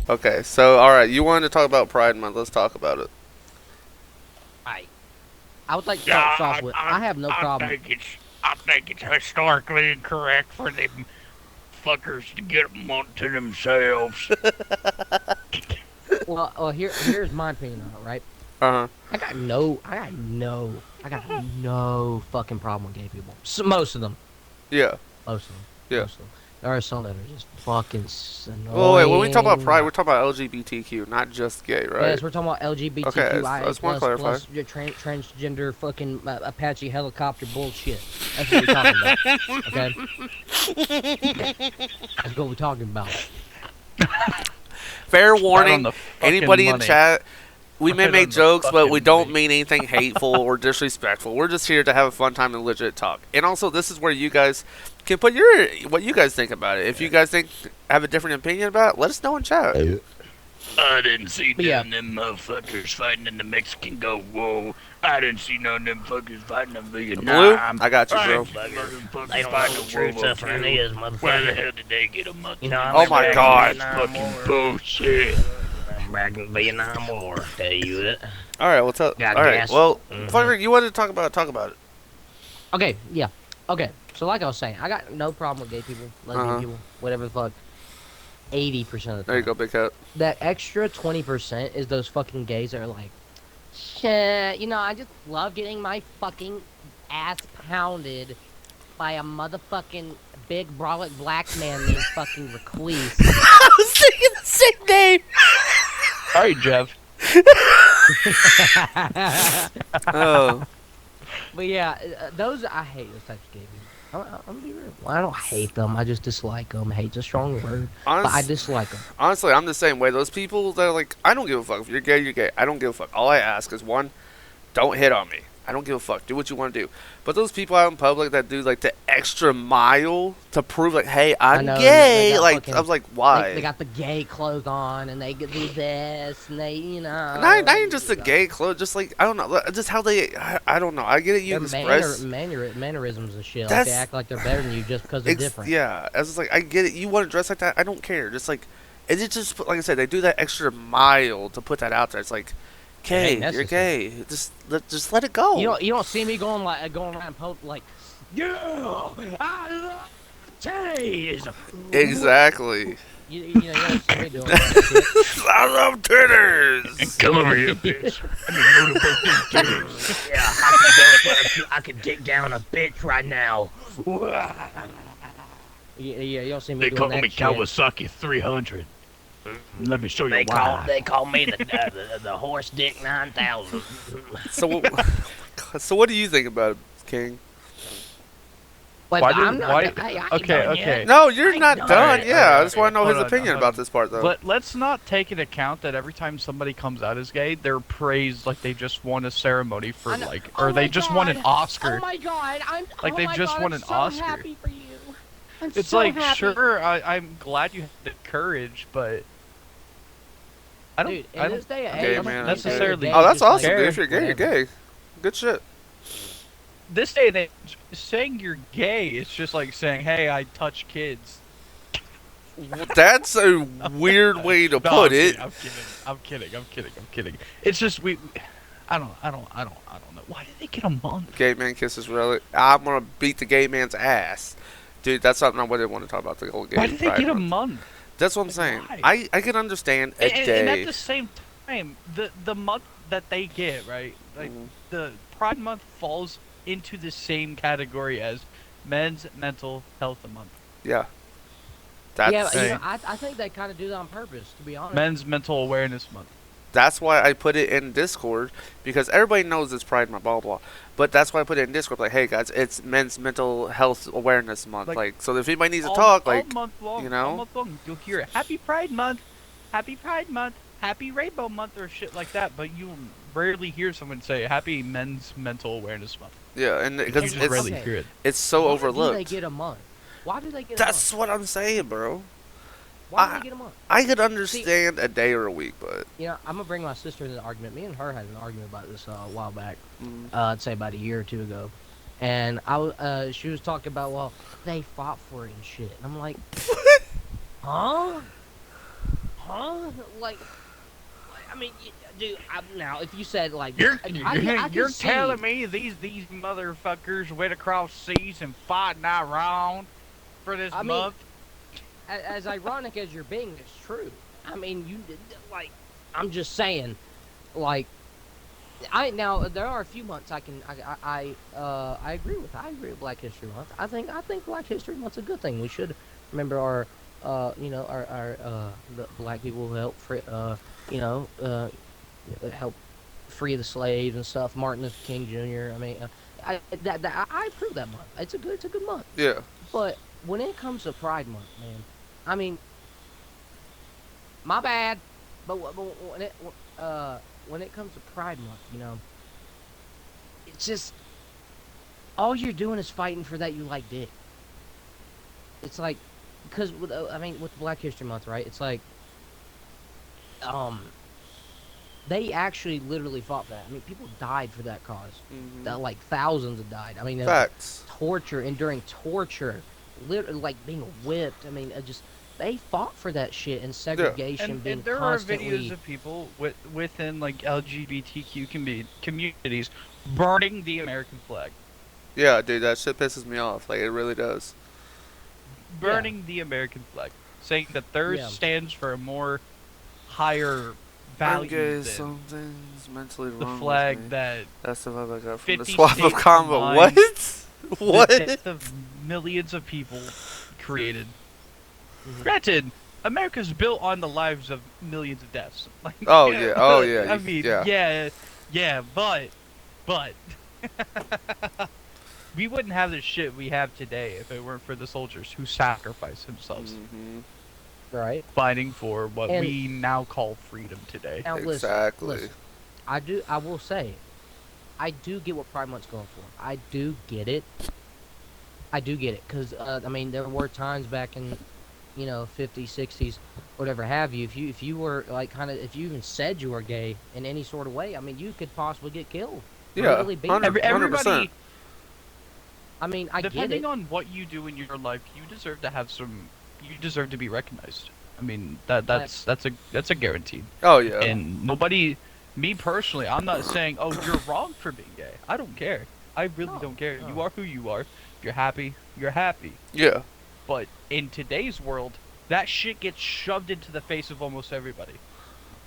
Okay, so all right, you wanted to talk about Pride Month. Let's talk about it. I would like to Yeah, start off with I have no problem. I think it's historically incorrect for them fuckers to get them onto themselves. Here's my opinion on it, right? Uh huh. I got no fucking problem with gay people. Most of them, Yeah. most of them, Yeah. most of them. There are some that are just fucking Well, wait. When we talk about annoying. Pride, we're talking about LGBTQ, not just gay, right? Yes, we're talking about Okay. I LGBTQIA just want to clarify. plus your transgender fucking Apache helicopter bullshit. That's what we're talking about. Okay, that's what we're talking about. Fair Right on warning. the Anybody fucking in money. chat, we may Right on make the jokes, but we fucking don't money. mean anything hateful or disrespectful. We're just here to have a fun time and legit talk. And also, this is where you guys can put what you guys think about it. If you guys have a different opinion about it, let us know in chat. I didn't see But yeah. none of them motherfuckers fighting in the Mexican Gulf War. I didn't see none of them fuckers fighting in Blue, Vietnam. I got you, bro. They don't know They don't know fighting what in true World War suffering II. is, Where the motherfucker. hell did they get a monkey? You know, I Oh remember my back in God. the Vietnam Fucking War. bullshit. I'm back in the Vietnam War, tell you that. All right, well, all Got right. gas. Well, Mhm. Fucker, you wanted to talk about it. Talk about it. Okay, yeah. Okay, so like I was saying, I got no problem with gay people, lesbian Uh-huh. people, whatever the fuck. 80% of the time. There you go, Big Cat. That extra 20% is those fucking gays that are like, shit, I just love getting my fucking ass pounded by a motherfucking big brolic black man named fucking Requise. I was thinking the same name. All right, Jeff. Oh, But yeah, those I hate those types of gay people. I'm gonna be real. Well, I don't hate them. I just dislike them. Hate's a strong word, but I dislike them. honestly, I'm the same way. Those people that are like, I don't give a fuck. If you're gay, you're gay. I don't give a fuck. All I ask is one, don't hit on me. I don't give a fuck. Do what you want to do. But those people out in public that do like the extra mile to prove like, hey, I'm know, they gay. got Like, fucking- I was like, why? They got the gay clothes on, and they do this, and they, not even just the gay clothes, just like I don't know, just how I don't know. I get it. You Their express. mannerisms and shit. Like That's- they act like they're better than you just because they're different. Yeah, I was just like, I get it. You want to dress like that? I don't care. Just like, it's just like I said, they do that extra mile to put that out there. It's like, okay, It ain't you're necessary. gay. Just let it go. You don't see me going around like, yeah, I love gays. Exactly. You don't see me doing that shit. I love titties. Come over here, bitch. I need motorbike these titties. Yeah, I could dig down a bitch right now. Yeah, you don't see me They doing call that me shit. Kawasaki 300. Let me show you They why. call me the horse dick 9000. So, so what do you think about it, King? But Why I'm did- not. why- I ain't Okay, done okay. yet. No, you're I not know. done. Alright, Yeah, I alright, just want to know hold his on, opinion hold about on. this part, though. But let's not take into account that every time somebody comes out as gay, they're praised like they just won a ceremony for I know- like, Oh or they my just won an God. Oscar. Oh my god, Like, oh they my just God, won I'm an so Oscar. happy for you. I'm It's so like, happy. sure, I'm glad you had the courage, but I don't, Dude, in I this don't day and Gay age, man, you say you're necessarily- gay, Oh, that's just like, awesome, dude. care. If you're gay, you're whatever. gay. Good shit. this day and age, saying you're gay, it's just like saying, hey, I touch kids. That's a weird way to No, put I'm it. kidding, I'm kidding. It's just I don't know. Why did they get a month? Gay man kisses relic. I'm gonna beat the gay man's ass, dude. That's something I wouldn't want to talk about. The whole gay. Why did they pride get a month. month? That's what I'm saying. Why? I can understand a And day. at the same time, the month that they get, right? Like Mhm. the Pride Month falls into the same category as Men's Mental Health Month. Yeah. That's Yeah, Hey. I think they kind of do that on purpose, to be honest. Men's Mental Awareness Month. that's why I put it in Discord, because everybody knows it's Pride Month, blah blah. But that's why I put it in Discord. Like, hey guys, it's Men's Mental Health Awareness Month. Like, so if anybody needs to talk, all like, month long, you know? all month long, you'll hear Happy Pride Month, Happy Pride Month, Happy Rainbow Month, or shit like that. But you rarely hear someone say Happy Men's Mental Awareness Month. yeah, and You because just it's rarely Okay. hear it. it's so Why overlooked. do they get a month? Why do they get a That's month? what I'm saying, bro. Why do they get a month? I could understand a day or a week, but I'm gonna bring my sister into the argument. Me and her had an argument about this a while back. mm, I'd say about a year or two ago. And she was talking about, well, they fought for it and shit. And I'm like, huh? huh? Like, I mean, dude. Now, if you said like, You're I can you're see- telling me these motherfuckers went across seas and fought not wrong for this I mean, month? as ironic as you're being, it's true. I mean, like, I'm just saying, like, now there are a few months I agree with. I agree with Black History Month. I think Black History Month's a good thing. We should remember our the black people who helped help free the slaves and stuff. Martin Luther King Jr. I mean, I approve that month. It's a good month. Yeah. But when it comes to Pride Month, man, I mean, my bad, but when it comes to Pride Month, it's just all you're doing is fighting for that you like dick. It's like, because with Black History Month, right? It's like, they actually literally fought for that. I mean, people died for that cause. Mhm. That like thousands have died. I mean, Facts. enduring torture, literally like being whipped. I mean, they fought for that shit, and segregation being And there constantly. are videos of people within like LGBTQ communities burning the American flag. Yeah, dude, that shit pisses me off. Like, it really does. Burning the American flag. Saying that theirs Yeah. stands for a more higher value Okay, than something's mentally the wrong with flag me. that That's the vibe I got from the 50 swap of states combo. combined. What? the What? death of millions of people created. Mhm. Granted, America's built on the lives of millions of deaths. Like, Oh, yeah. Oh, yeah. I mean, yeah, but we wouldn't have the shit we have today if it weren't for the soldiers who sacrificed themselves Mhm. Right. fighting for what And- we now call freedom today. Now Exactly. listen. I will say, I do get what Pride Month's going for. I do get it. Because I mean, there were times back in, 50s, 60s, whatever have you. If you were like if you even said you were gay in any sort of way, I mean, you could possibly get killed. Yeah. Really beat. 100%. Everybody, I mean, I get depending it. on what you do in your life, you deserve to have some. You deserve to be recognized. I mean, that's a guarantee. Oh, yeah. And nobody, me personally, I'm not saying, oh, you're wrong for being gay. I don't care. I really No, don't care. no. You are who you are. If you're happy, you're happy. Yeah. But in today's world, that shit gets shoved into the face of almost everybody.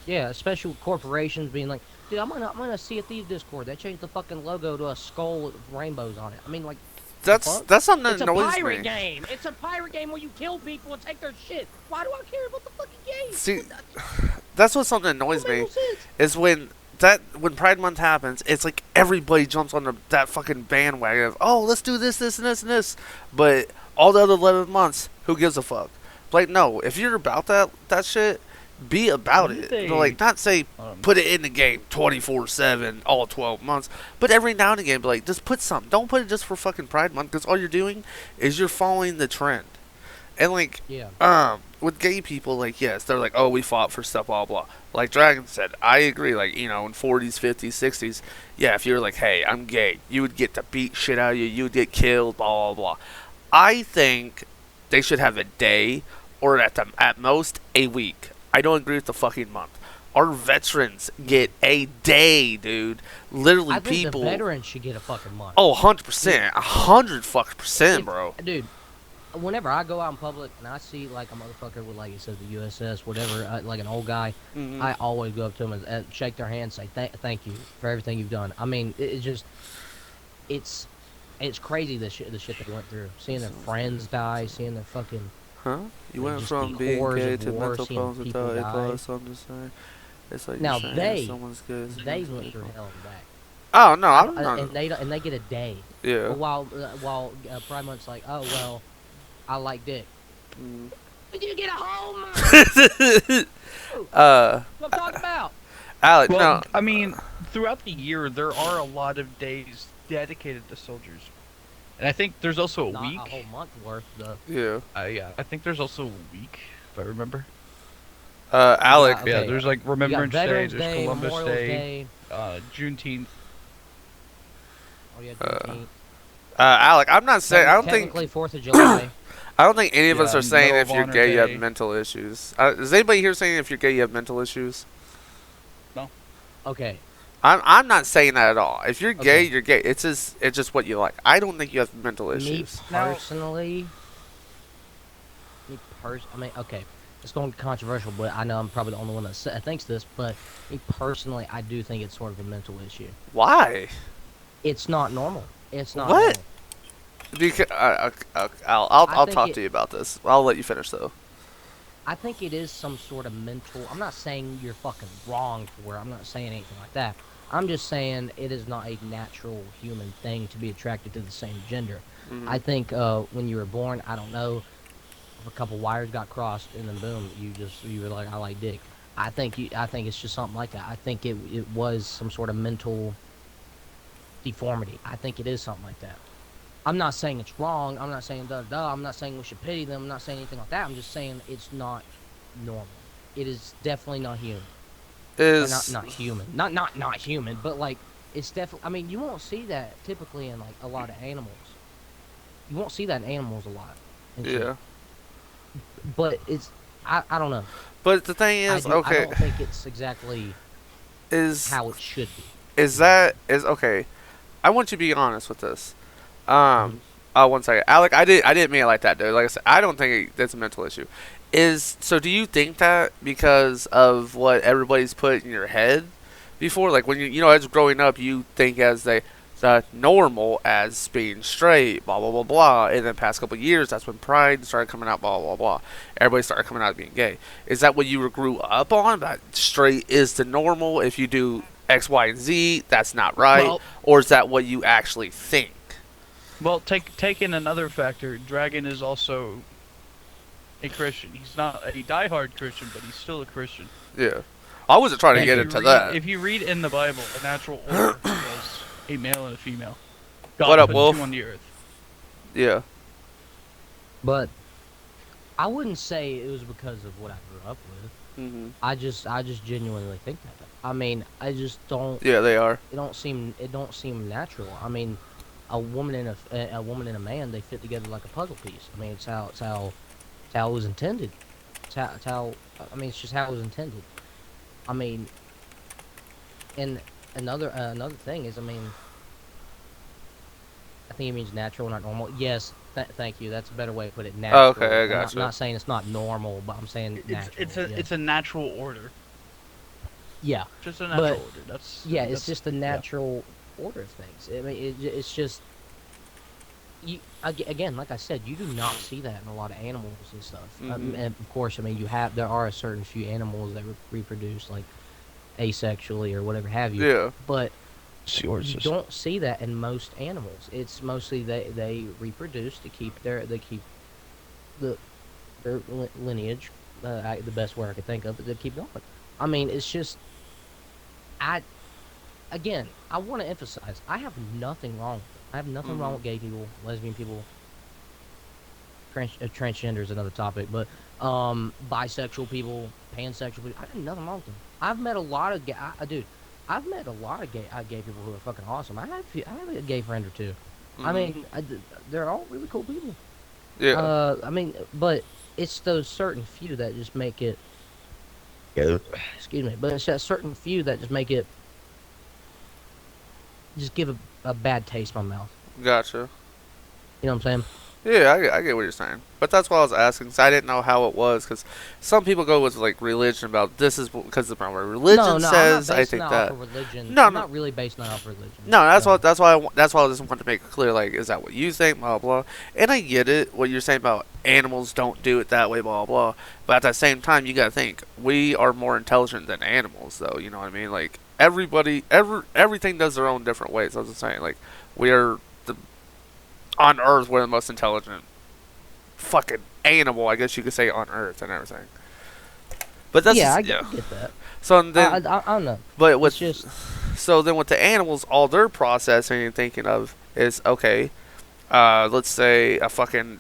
Yeah, especially with corporations being like, dude, I'm gonna Sea of Thieves Discord. They changed the fucking logo to a skull with rainbows on it. I mean, like, That's fuck? something that It's a annoys pirate me. game. It's a pirate game where you kill people and take their shit. Why do I care about the fucking game? See, that's what something annoys Don't make me no sense. is when Pride Month happens, it's like everybody jumps on that fucking bandwagon of, oh, let's do this, this, and this, and this. But all the other 11 months, who gives a fuck? Like, no, if you're about that shit, be about What do you it. think? Like, not say put it in the game 24/7 all 12 months, but every now and again, be like, just put something. Don't put it just for fucking Pride Month, because all you're doing is you're following the trend. And like, Yeah. with gay people, like, yes, they're like, oh, we fought for stuff, blah, blah. Like Dragon said, I agree, like, in 40s, 50s, 60s, yeah, if you're like, hey, I'm gay, you would get the beat shit out of you, you would get killed, blah, blah, blah. I think they should have a day, or at most, a week. I don't agree with the fucking month. Our veterans get a day, dude. Literally, I think people. the veterans should get a fucking month. Oh, 100%. 100% If- bro. Dude, whenever I go out in public and I see like a motherfucker with like it says the USS, whatever, like an old guy, Mhm. I always go up to them and shake their hand, say thank you for everything you've done. I mean, it's crazy the shit they went through, seeing their friends die, seeing their fucking. Huh? You went just from the being horrors gay of to war, mental seeing problems people without a die. plus, I'm just saying. It's like Now you're saying they- someone's good. They someone's went good. through hell and back, Oh, no, I'm not. and they get a day. Yeah. But while Pride Month's like, oh well, I like dick. Mm. But you get a whole month. What I'm talking about. Alec, Well, no. I mean, throughout the year, there are a lot of days dedicated to soldiers. And I think there's also a Not week. a whole month worth, though. Yeah. Yeah, I think there's also a week, if I remember. Alec. Yeah, Yeah, okay. there's like You got Remembrance Day, Veterans there's Day, Columbus Memorial Day, Juneteenth. Oh yeah, Juneteenth. Alec, I'm not saying. I don't think. Technically 4th of July. I don't think any of us Yeah, are saying Medal if of you're Honor gay you have Day. mental issues. Is anybody here saying if you're gay you have mental issues? Okay. I'm not saying that at all. If you're gay, Okay. you're gay. It's just what you like. I don't think you have mental Me issues. Now- personally, I mean, okay, it's going to be controversial, but I know I'm probably the only one that thinks this. But me personally, I do think it's sort of a mental issue. Why? It's not normal. It's not. What? Normal. Because, I'll I think talk it- to you about this. I'll let you finish though. I think it is some sort of mental. I'm not saying you're fucking wrong for it. I'm not saying anything like that. I'm just saying it is not a natural human thing to be attracted to the same gender. Mhm. I think when you were born, I don't know, if a couple wires got crossed and then boom, you were like, I like dick. I think it's just something like that. I think it was some sort of mental deformity. I think it is something like that. I'm not saying it's wrong. I'm not saying I'm not saying we should pity them. I'm not saying anything like that. I'm just saying it's not normal. It is definitely not human. Or Is not human. Not human, but like it's definitely. I mean, you won't see that typically in like a lot of animals. You won't see that in animals a lot. and shit. yeah. But it's I don't know. But the thing is, I okay, don't think it's exactly is how it should be. is okay? I want you to be honest with this. Mm-hmm. One second, Alec. I didn't mean it like that, dude. Like I said, I don't think that's a mental issue. So do you think that because of what everybody's put in your head before, like when you know as growing up, you think as the normal as being straight, blah blah blah blah, and then past couple of years, that's when pride started coming out, blah blah blah. Everybody started coming out being gay. Is that what you grew up on? That straight is the normal. If you do X, Y, and Z, that's not right, Well- or is that what you actually think? Well, take in another factor. Dragon is also a Christian. He's not a diehard Christian, but he's still a Christian. Yeah, I wasn't trying to If get you into read- that. If you read in the Bible, a natural order was a male and a female. God What up, put Wolf? two on the earth. Yeah. But I wouldn't say it was because of what I grew up with. Hmm. I just genuinely think that. I mean, I just don't. Yeah, they are. It don't seem natural. I mean, a woman and a woman and a man, they fit together like a puzzle piece. I mean, it's how it was intended. It's how I mean, it's just how it was intended. I mean, and another thing is, I mean, I think it means natural, not normal. Yes, thank you. That's a better way to put it. Natural. Okay, I I'm gotcha. not saying it's not normal, but I'm saying natural. It's a natural order. Yeah. Just a natural But- order. That's Yeah, it's that's- just the natural order of things. I mean, it's just again, like I said, you do not see that in a lot of animals and stuff. Mhm. And of course, I mean, there are a certain few animals that reproduce like asexually or whatever have you. Yeah. But It's yours. you don't see that in most animals. It's mostly they reproduce to keep their lineage. The best word I could think of is to keep going. I mean, it's just I want to emphasize I have nothing wrong with it. I have nothing wrong with gay people, lesbian people. Transgender is another topic, but bisexual people, pansexual people. I have nothing wrong with them. I've met a lot of I've met a lot of gay people who are fucking awesome. I have a gay friend or two. I Mhm. mean, they're all really cool people. Yeah. I mean, but it's those certain few that just make it. Excuse me, but it's that certain few that just make it. Just give a bad taste in my mouth. Gotcha. You know what I'm saying? Yeah, I get what you're saying. But that's why I was asking, because I didn't know how it was, because some people go with, like, religion about this is because of my religion no, says, I'm not I basing think that that. off of religion. No, I'm no. not really basing that off religion. No, that's No. why I just wanted to make it clear, like, is that what you think, blah, blah. And I get it, what you're saying about animals don't do it that way, blah, blah. But at the same time, you gotta think, we are more intelligent than animals, though, you know what I mean? Like, everything does their own different ways. I was just saying, like, on Earth, we're the most intelligent fucking animal, I guess you could say, on Earth and everything. But that's yeah, I yeah. get that. So then, I don't know. but It's with just so then with the animals, all they're processing and thinking of is okay. Let's say a fucking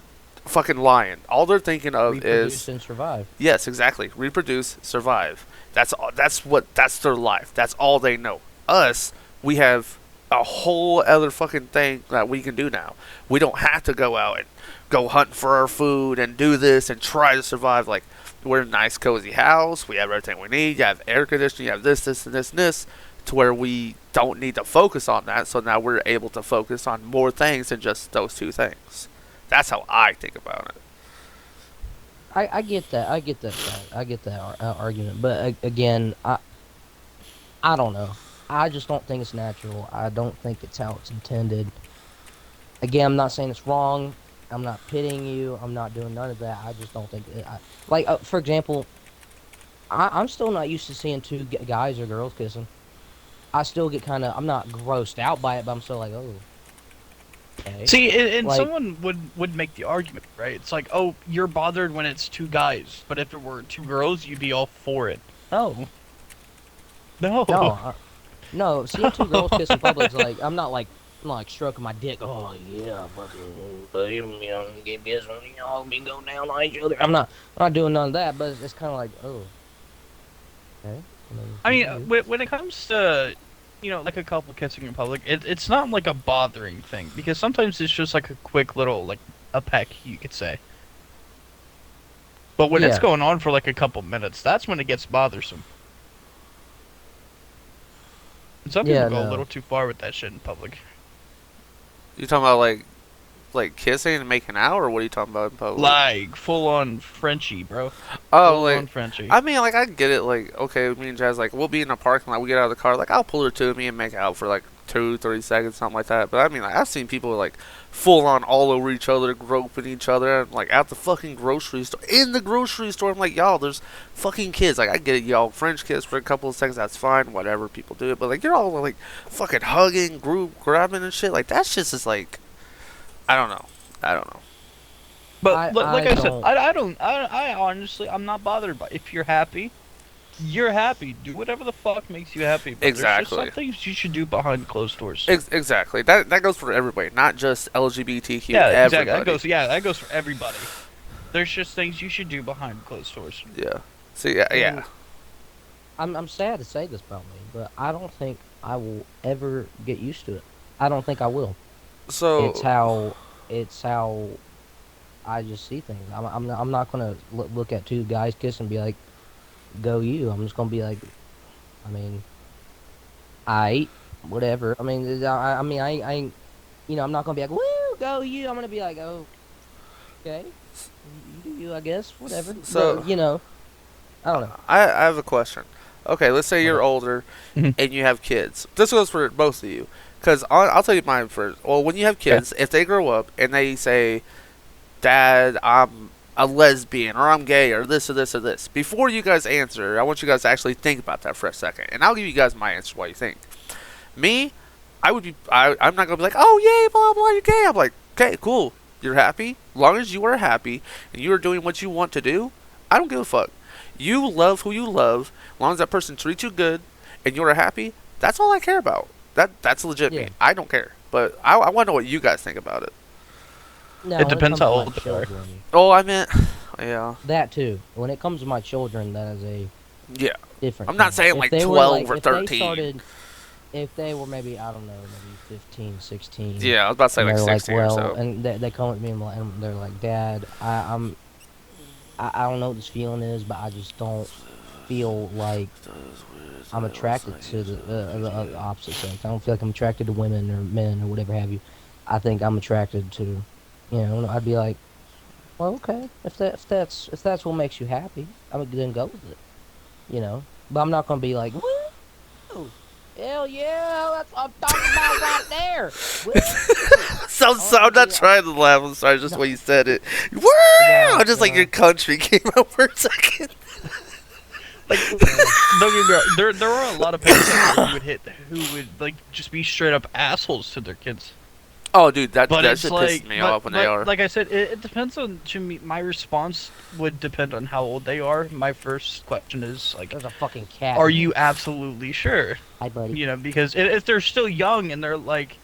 lion. All they're thinking of reproduce is and survive. yes, exactly, reproduce, survive. That's their life. That's all they know. Us, we have a whole other fucking thing that we can do now. We don't have to go out and go hunting for our food and do this and try to survive. Like, we're in a nice, cozy house. We have everything we need. You have air conditioning. You have this, this, and this, and this, to where we don't need to focus on that. So now we're able to focus on more things than just those two things. That's how I think about it. I get that. I get that. I get that argument. But again, I don't know. I just don't think it's natural. I don't think it's how it's intended. Again, I'm not saying it's wrong. I'm not pitying you. I'm not doing none of that. I just don't think for example, I'm still not used to seeing two guys or girls kissing. I still get kind of. I'm not grossed out by it, but I'm still like, oh. Okay. See, and Like- someone would make the argument, right? It's like, oh, you're bothered when it's two guys, but if it were two girls, you'd be all for it. No. No. No, seeing two girls kiss in public is like I'm not like stroking my dick. Oh yeah, fucking, you know, get this one, you know, we go down on each other. I'm not doing none of that. But it's kind of like, oh, okay. I mean, when it comes to, you know, like a couple kissing in public, it's not like a bothering thing, because sometimes it's just like a quick little, like, a peck, you could say. But when it's Yeah. going on for like a couple minutes, that's when it gets bothersome. And some people Yeah, go a no. little too far with that shit in public. You talking about like kissing and making out, or what are you talking about in public? Like, full on Frenchie, bro. Oh, Full like on Frenchie. I mean, like I get it. Like, okay, me and Jazz, like we'll be in a parking lot. We get out of the car. Like I'll pull her to me and make out for like 2-3 seconds, something like that. But I mean, like I've seen people like full on all over each other, groping each other, and, like at the fucking grocery store. In the grocery store, I'm like, y'all, there's fucking kids. Like I get it, y'all French kiss for a couple of seconds. That's fine, whatever. People do it, but like you're all like fucking hugging, grabbing and shit. Like that shit is like, I don't know. But I like I said, don't- I honestly, I'm not bothered by. If you're happy, you're happy. Do whatever the fuck makes you happy. But Exactly. There's just some things you should do behind closed doors. Exactly. That goes for everybody, not just LGBTQ. Yeah, everybody. exactly. That goes for everybody. There's just things you should do behind closed doors. Yeah. See, yeah. I'm sad to say this about me, but I don't think I will ever get used to it. I don't think I will. So It's how I just see things. I'm not gonna look at two guys kiss and be like, "Go you." I'm just gonna be like, I mean, whatever. I mean, I ain't, you know, I'm not gonna be like, "Woo, go you." I'm gonna be like, "Oh, okay, you do you, I guess, whatever." So- But, you know, I don't know. I have a question. Okay, let's say you're older Mhm. and you have kids. This goes for both of you. Because I'll tell you mine first. Well, when you have kids, if they grow up and they say, "Dad, I'm a lesbian," or "I'm gay," or this or this or this, before you guys answer, I want you guys to actually think about that for a second. And I'll give you guys my answer, what you think. Me, I'm not going to be like, "Oh, yay, blah, blah, you're gay." I'm like, "Okay, cool. You're happy? As long as you are happy and you are doing what you want to do, I don't give a fuck. You love who you love. As long as that person treats you good and you're happy, that's all I care about. That's legit Yeah. me. I don't care. But I want to know what you guys think about it. No, It when depends comes to how my old they are. children, Oh, I meant, yeah. that too. When it comes to my children, that is a Yeah. different. I'm not thing. saying, If like, they were, 12 or if they 13. started- if they were maybe, I don't know, maybe 15, 16. Yeah, I was about to say and like they're 16 well, or so. and they come with me and they're like, "Dad, I don't know what this feeling is, but I just don't feel like I'm attracted to the opposite sex. I don't feel like I'm attracted to women or men or whatever have you. I think I'm attracted to, you know." I'd be like, "Well, okay, if that's what makes you happy, I'm gonna go with it, you know." But I'm not gonna be like, "Woo, hell yeah, that's what I'm talking about right there." Woo. So I'm not yeah. trying to laugh. I'm sorry, just No. the way you said it. Woo! Yeah, Just like yeah. your country came out for a second. Like, don't get me wrong, there are a lot of parents who would like just be straight up assholes to their kids. Oh, dude, that But it's shit like, pisses me off when they are. like I said, it depends on. To me, my response would depend on how old they are. My first question is like, There's a fucking cat. are you absolutely sure? Hi, buddy. You know, because if they're still young and they're like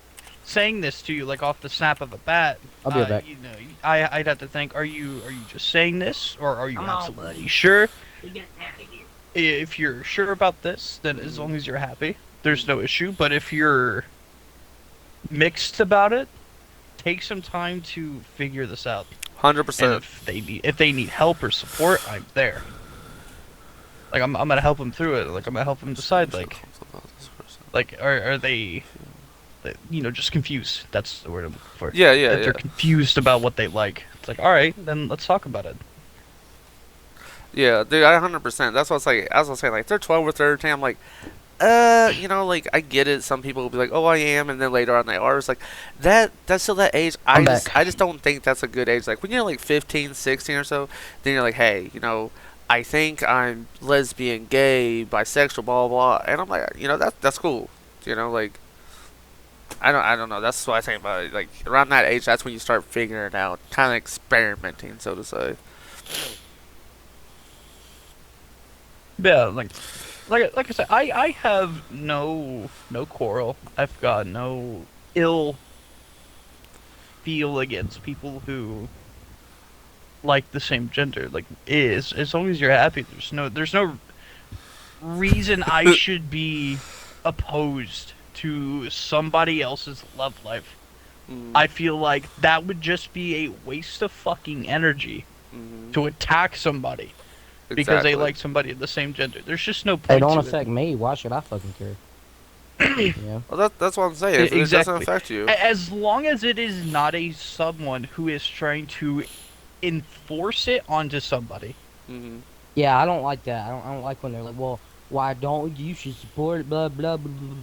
saying this to you like off the snap of a bat, I'll be right back. you know, I'd have to think: are you just saying this, or are you Come on, absolutely buddy. sure? We get out of here. If you're sure about this, then as long as you're happy, there's no issue. But if you're mixed about it. Take some time to figure this out. 100%. And if they need help or support, I'm there. Like I'm gonna help them through it. Like I'm gonna help them decide. Like are they, just confused. That's the word I'm looking for. Yeah, If they're confused about what they like, it's like, all right, then let's talk about it. Yeah, dude, I 100%. That's what I was like. As I was saying, like, if they're 12 or 13, I'm like, like, I get it. Some people will be like, oh, I am, and then later on they are. It's like, that's still that age. I'm I just don't think that's a good age. Like, when you're like 15, 16 or so, then you're like, hey, I think I'm lesbian, gay, bisexual, blah, blah, blah. And I'm like, that's cool. Like, I don't know. That's what I think about it. Like, around that age, that's when you start figuring it out, kind of experimenting, so to say. Yeah, like I said, I have no quarrel. I've got no ill feel against people who like the same gender. Like, as long as you're happy, there's no reason I should be opposed to somebody else's love life. I feel like that would just be a waste of fucking energy to attack somebody because they like somebody of the same gender. There's just no point. They don't to affect me. Why should I fucking care? Yeah. Well, that's what I'm saying. If Exactly. it doesn't affect you. As long as it is not someone who is trying to enforce it onto somebody. Mm-hmm. Yeah, I don't like that. I don't like when they're like, well, why don't you should support it, blah, blah, blah, blah.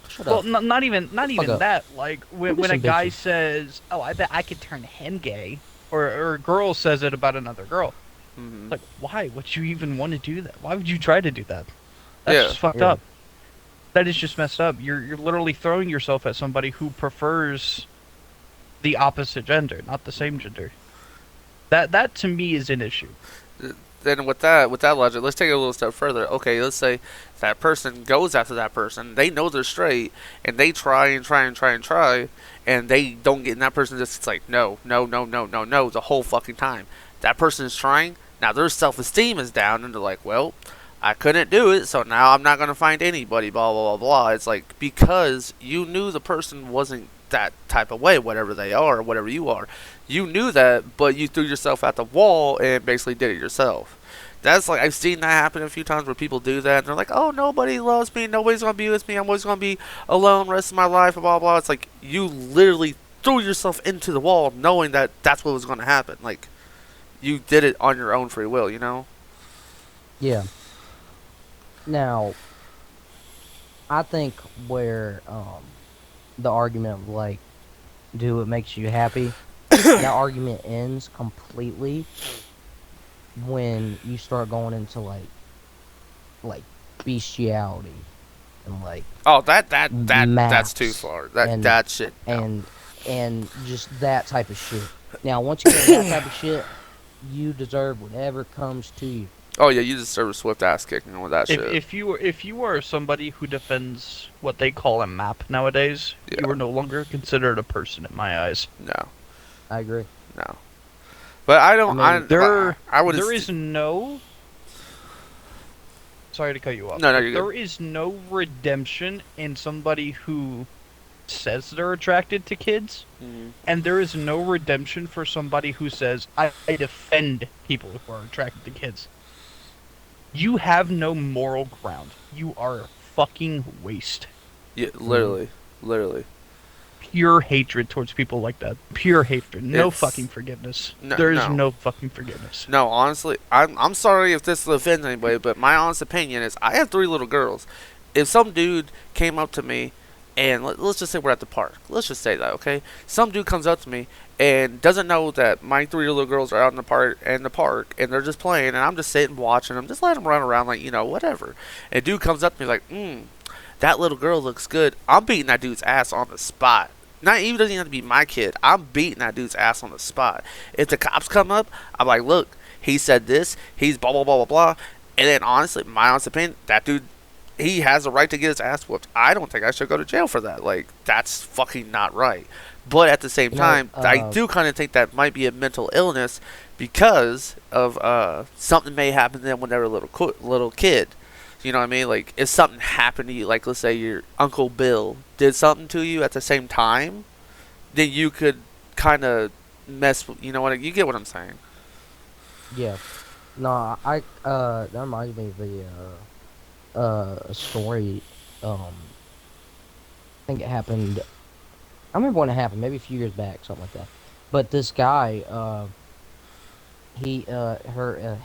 Shut Well, up. not even up. that. Like when Maybe a some guy bitches. says, "Oh, I bet I could turn him gay," or a girl says it about another girl. Mm-hmm. Like, why would you even want to do that? Why would you try to do that? That's Yeah. just fucked Yeah. up. That is just messed up. You're literally throwing yourself at somebody who prefers the opposite gender, not the same gender. That to me is an issue. Then with that logic, let's take it a little step further. Okay, let's say that person goes after that person. They know they're straight, and they try and try and try and try, and they don't get. And that person just it's like no, the whole fucking time. That person is trying. Now their self-esteem is down, and they're like, well, I couldn't do it, so now I'm not gonna find anybody. Blah blah blah blah. It's like because you knew the person wasn't that type of way, whatever they are, or whatever you are. You knew that, but you threw yourself at the wall and basically did it yourself. That's like I've seen that happen a few times where people do that and they're like, "Oh, nobody loves me. Nobody's gonna be with me. I'm always gonna be alone the rest of my life." Blah blah. It's like you literally threw yourself into the wall, knowing that that's what was gonna happen. Like you did it on your own free will, Yeah. Now, I think where the argument of like, do what makes you happy, that argument ends completely when you start going into like bestiality and like Oh, that's too maths far. and- That shit. No. and just that type of shit. Now, once you get that type of shit, you deserve whatever comes to you. Oh yeah, you deserve a swift ass kicking with that shit. If you are somebody who defends what they call a map nowadays, Yeah. you are no longer considered a person in my eyes. No, I agree. no. But I don't. I mean, I would. There is no. Sorry to cut you off. No, but you're good. there is no redemption in somebody who says they're attracted to kids, Mhm. and there is no redemption for somebody who says I defend people who are attracted to kids. You have no moral ground. You are a fucking waste. Yeah, literally. Pure hatred towards people like that. Pure hatred. No It's- fucking forgiveness. No- There is no. no fucking forgiveness. No, honestly, I'm sorry if this offends anybody, but my honest opinion is I have 3 little girls. If some dude came up to me, and let's just say we're at the park. Let's just say that, okay? Some dude comes up to me and doesn't know that my 3 little girls are out in the park, and they're just playing, and I'm just sitting watching them, just letting them run around like, whatever. And a dude comes up to me like, that little girl looks good. I'm beating that dude's ass on the spot. Not even doesn't even have to be my kid. I'm beating that dude's ass on the spot. If the cops come up, I'm like, look, he said this, he's blah blah blah blah blah. And then honestly, my honest opinion, that dude, he has a right to get his ass whooped. I don't think I should go to jail for that. Like, that's fucking not right. But at the same time, I do kind of think that might be a mental illness because of something may happen to them when they're a little kid. You know what I mean? Like, if something happened to you, like, let's say your Uncle Bill did something to you at the same time, then you could kind of you know what, you get what I'm saying. Yeah. No, that reminds me of a story. I think it happened. I remember when it happened, maybe a few years back, something like that. But this guy, his daughter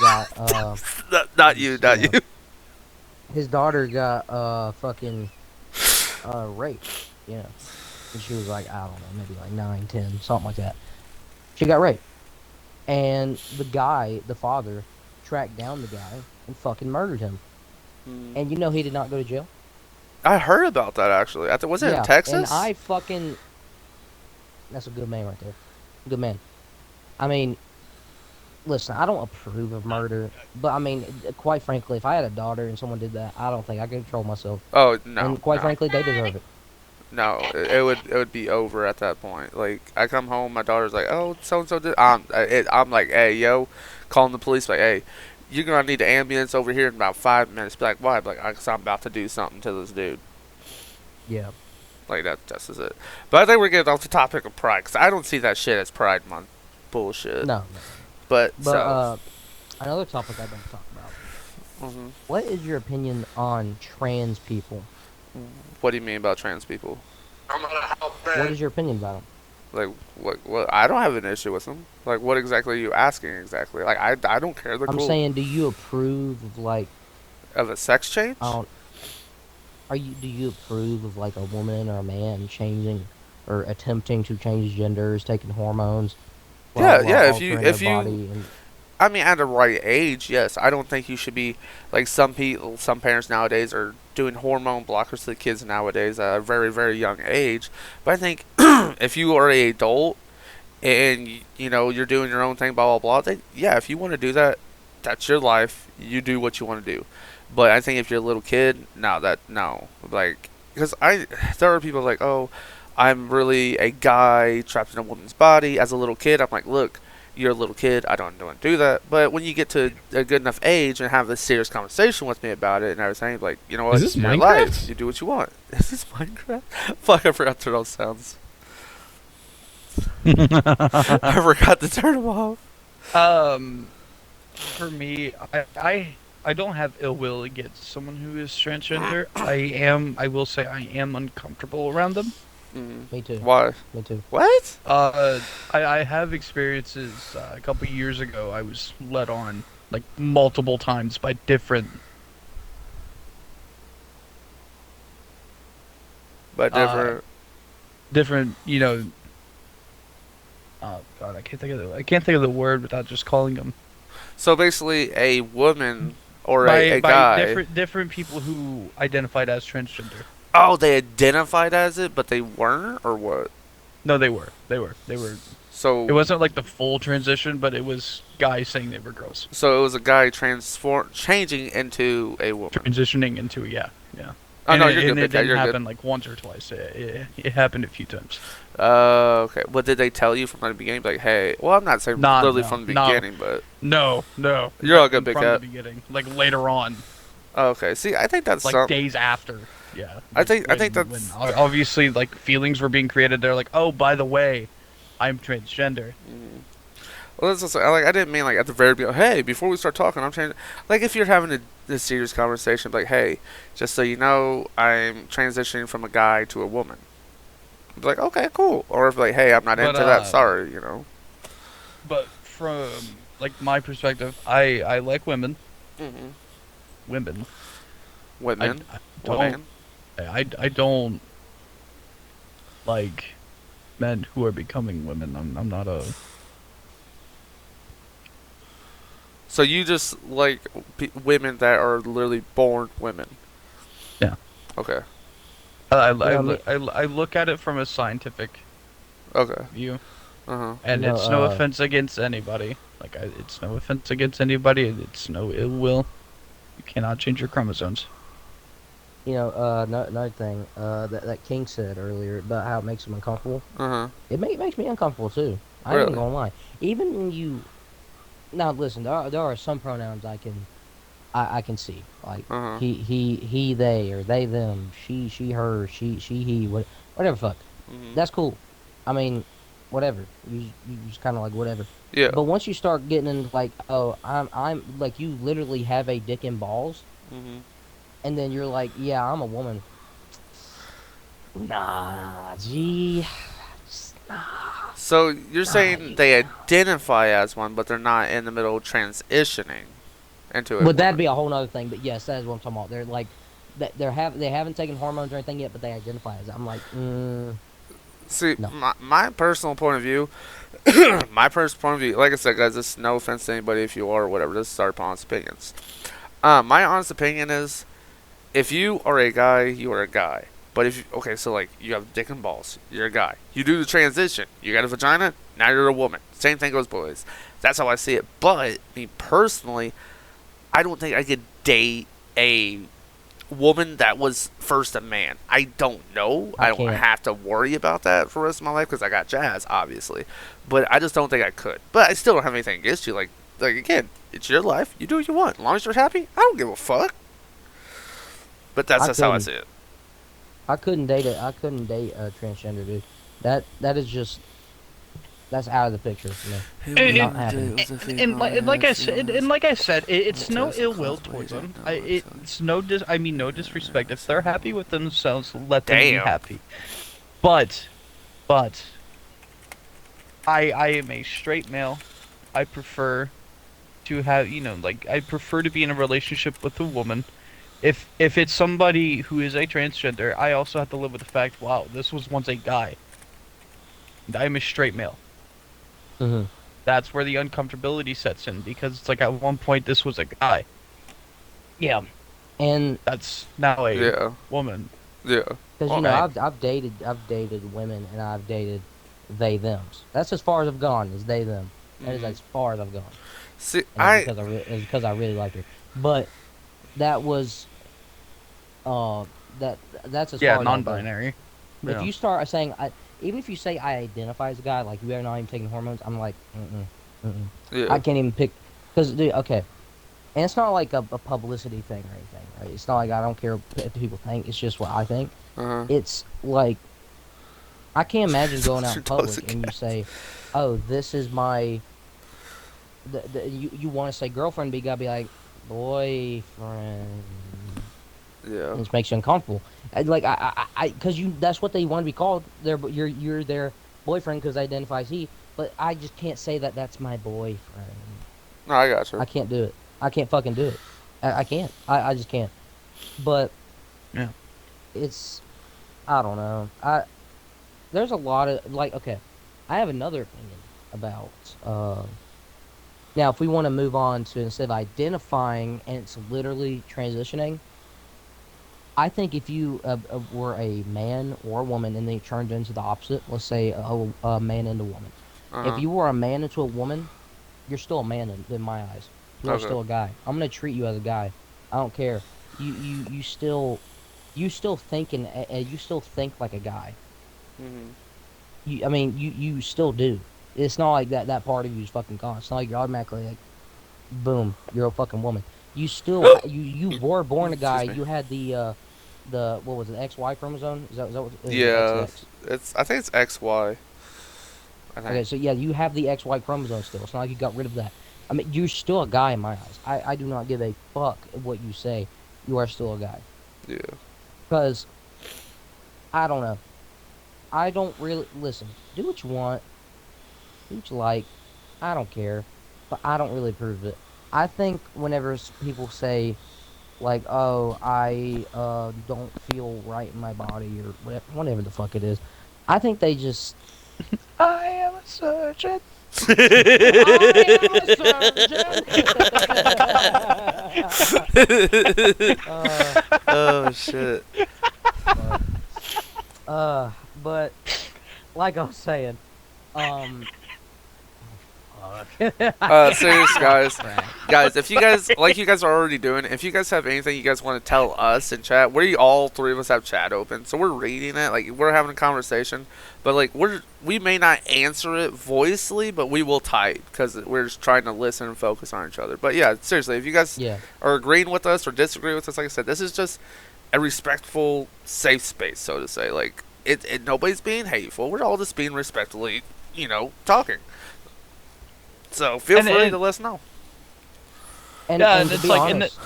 got, Not you, not you. his daughter got, fucking, raped, you know. And she was like, I don't know, maybe like 9, 10, something like that. She got raped. And the guy, the father, tracked down the guy and fucking murdered him. And you know he did not go to jail? I heard about that, actually. Was it in Texas? And I fucking... That's a good man right there. Good man. I mean, listen, I don't approve of murder, but I mean, quite frankly, if I had a daughter and someone did that, I don't think I could control myself. Oh, no. And quite no. frankly, they deserve it. No, it would be over at that point. Like, I come home, my daughter's like, "Oh, so and so did." I'm like, "Hey, yo," calling the police, like, "Hey, you're gonna need an ambulance over here in about 5 minutes." Be like, "Why?" Be like, "Cause I'm about to do something to this dude." Yeah. Like that's it. But I think we're getting off the topic of pride, cause I don't see that shit as Pride Month bullshit. No. But another topic I'd like to talk about. Mhm. What is your opinion on trans people? What do you mean about trans people? What is your opinion about them? Like what? I don't have an issue with them. Like, what exactly are you asking exactly? Like, I don't care. They're I'm cool. saying, do you approve of like? Of a sex change? Do you approve of like a woman or a man changing or attempting to change genders, taking hormones? Yeah. If altering their body and, I mean, at the right age, yes. I don't think you should be like some parents nowadays are doing hormone blockers to the kids nowadays at a very, very young age. But I think if you are an adult and you know you're doing your own thing, blah blah blah. Then, yeah, if you want to do that, that's your life. You do what you want to do. But I think if you're a little kid, no, like because there are people like, oh, I'm really a guy trapped in a woman's body. As a little kid, I'm like, look. You're a little kid. I don't want to do that. But when you get to a good enough age and have this serious conversation with me about it and everything, like, you know what? Is this your Minecraft? life. You do what you want. Is this Minecraft? Fuck, I forgot to turn those sounds. I forgot to turn them off. For me, I don't have ill will against someone who is transgender. I will say I am uncomfortable around them. me too. Why? Me too. What? I have experiences. A couple years ago, I was led on like multiple times by different. Different, you know. Oh God, I can't think of the word without just calling them. So basically, a woman or by a guy. different people who identified as transgender. Oh, they identified as it, but they weren't, or what? No, they were. So It wasn't like the full transition, but it was guys saying they were girls. So it was a guy changing into a woman. Transitioning into yeah. Oh, And no, it, you're good. and it You're didn't good. happen like once or twice. It happened a few times. Okay. What did they tell you from the beginning? Like, hey, well, I'm not saying literally from the beginning, but No. You're all good, Big from Cat. the beginning, like later on, okay. See, I think that's like days after. Yeah. I think when that's obviously like feelings were being created. They're like, oh, by the way, I'm transgender. Well, that's just, like I didn't mean like at the very beginning. Hey, before we start talking, I'm changing. Like if you're having a serious conversation, like, hey, just so you know, I'm transitioning from a guy to a woman. Be like, okay, cool. Or if like, hey, I'm not into that. Sorry, you know. But from like my perspective, I like women. Women. Women. I don't like men who are becoming women. I'm not a. So you just like women that are literally born women. Yeah. Okay. I look at it from a scientific Okay. view, Uh-huh. and No, it's no offense against anybody. Like it's no offense against anybody. It's no ill will. You cannot change your chromosomes. You know, another thing that King said earlier about how it makes him uncomfortable. Uh-huh. It makes me uncomfortable too. I Really? ain't gonna lie. Even when you now listen, there are some pronouns I can I can see like Uh-huh. he they or they them she her she he whatever fuck. Hmm. That's cool. I mean, whatever. You just kind of like whatever. Yeah. But once you start getting into like, oh, I'm like you literally have a dick and balls, Hmm. and then you're like, yeah, I'm a woman. Nah, gee, nah. So you're Nah, saying they identify as one, but they're not in the middle of transitioning into a Would that woman. be a whole nother thing? But yes, that is what I'm talking about. They're like, they haven't taken hormones or anything yet, but they identify as. I'm like, See, no. my personal point of view, my personal point of view, like I said, guys, this is no offense to anybody if you are or whatever. This is our honest opinions. My honest opinion is, if you are a guy, you are a guy. But if you, okay, so like you have dick and balls, you're a guy. You do the transition, you got a vagina, now you're a woman. Same thing goes boys. That's how I see it. But me personally, I don't think I could date a woman that was first a man. I don't know. I I don't can't. have to worry about that for the rest of my life because I got jazz, obviously. But I just don't think I could. But I still don't have anything against you. Like again, it's your life. You do what you want. As long as you're happy, I don't give a fuck. But that's I just how I couldn't. see it. I couldn't date it. I couldn't date a transgender dude. That is just that's out of the picture for me. Not happening. And like I said, it's no ill will towards them. It's no I mean no disrespect. If they're happy with themselves, let them be Damn. happy. But I am a straight male. I prefer to have, like I prefer to be in a relationship with a woman. If it's somebody who is a transgender, I also have to live with the fact, wow, this was once a guy. And I'm a straight male. Hmm. That's where the uncomfortability sets in because it's like at one point this was a guy. Yeah. And That's now a Yeah. woman. Yeah. because Well, I've dated women and I've dated they thems. That's as far as I've gone is they them. That is mhm. as far as I've gone. See, And it's because I really liked her. But that was uh that that's as Yeah, far as I'll go. non-binary. If Yeah. you start saying even if you say I identify as a guy, like you are not even taking hormones, I'm like, mm. yeah. I can't even pick because dude, okay, and it's not like a publicity thing or anything, right? It's not like I don't care what people think. It's just what I think. Uh-huh. It's like I can't imagine going out in Your dog's public a and you cat. say, "Oh, this is my," you want to say girlfriend, but you gotta be like boyfriend. Yeah. And it makes you uncomfortable. Like because you that's what they want to be called. You're their boyfriend because identifies he. But I just can't say that that's my boyfriend. No, I got I you. can't do it. I can't fucking do it. I can't. I just can't. But Yeah. it's I don't know. There's a lot of like okay. I have another opinion about now if we want to move on to instead of identifying and it's literally transitioning. I think if you were a man or a woman and then you turned into the opposite, let's say a man into a woman. If Uh-huh. you were a man into a woman, you're still a man in my eyes. You are Okay. still a guy. I'm gonna treat you as a guy. I don't care. You still think you still think like a guy. Mhm. I mean you still do. It's not like that part of you is fucking gone. It's not like you're automatically like boom, you're a fucking woman. You still you were born a guy. Excuse me. You had the what was it, XY chromosome? Is that what is it Yeah. XX? I think it's XY. I Okay, think. so yeah, you have the XY chromosome still. It's not like you got rid of that. I mean, you're still a guy in my eyes. I do not give a fuck what you say. You are still a guy. Yeah. Because I don't know. I don't really listen. Do what you want. Do what you like. I don't care, but I don't really approve of it. I think whenever people say like, "Oh, I don't feel right in my body" or whatever the fuck it is, I think they just. I am a surgeon. I am a surgeon. Oh shit. uh, but like I was saying, um, fuck. Serious guys. Right. Guys, if you guys, like you guys are already doing, if you guys have anything you guys want to tell us in chat, all three of us have chat open, so we're reading it, like we're having a conversation, but like we may not answer it voicely, but we will type because we're just trying to listen and focus on each other. But yeah, seriously, if you guys Yeah. are agreeing with us or disagree with us, like I said, this is just a respectful, safe space, so to say. Like nobody's being hateful. We're all just being respectfully, talking. So feel free to let us know. And, Yeah, and and to it's be like in honest,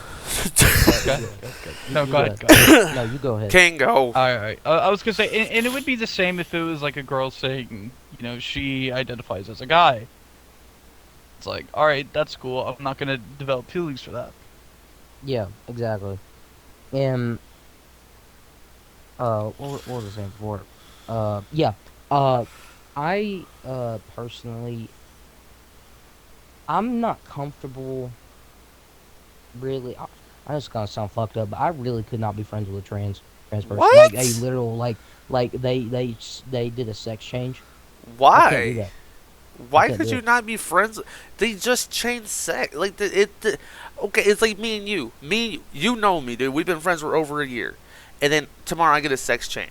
No, you go ahead. No, you go ahead. King, go. All right. I was gonna say, and it would be the same if it was like a girl saying, she identifies as a guy. It's like, all right, that's cool. I'm not gonna develop feelings for that. Yeah, exactly. And what was I saying before? Yeah. I personally, I'm not comfortable. Really, I just gonna sound fucked up, but I really could not be friends with a trans person. What? Like a literal like they did a sex change. I can't do Why? that. Why can't could do you it. not be friends? They just changed sex. Like okay, it's like me and you. You know me, dude. We've been friends for over a year, and then tomorrow I get a sex change.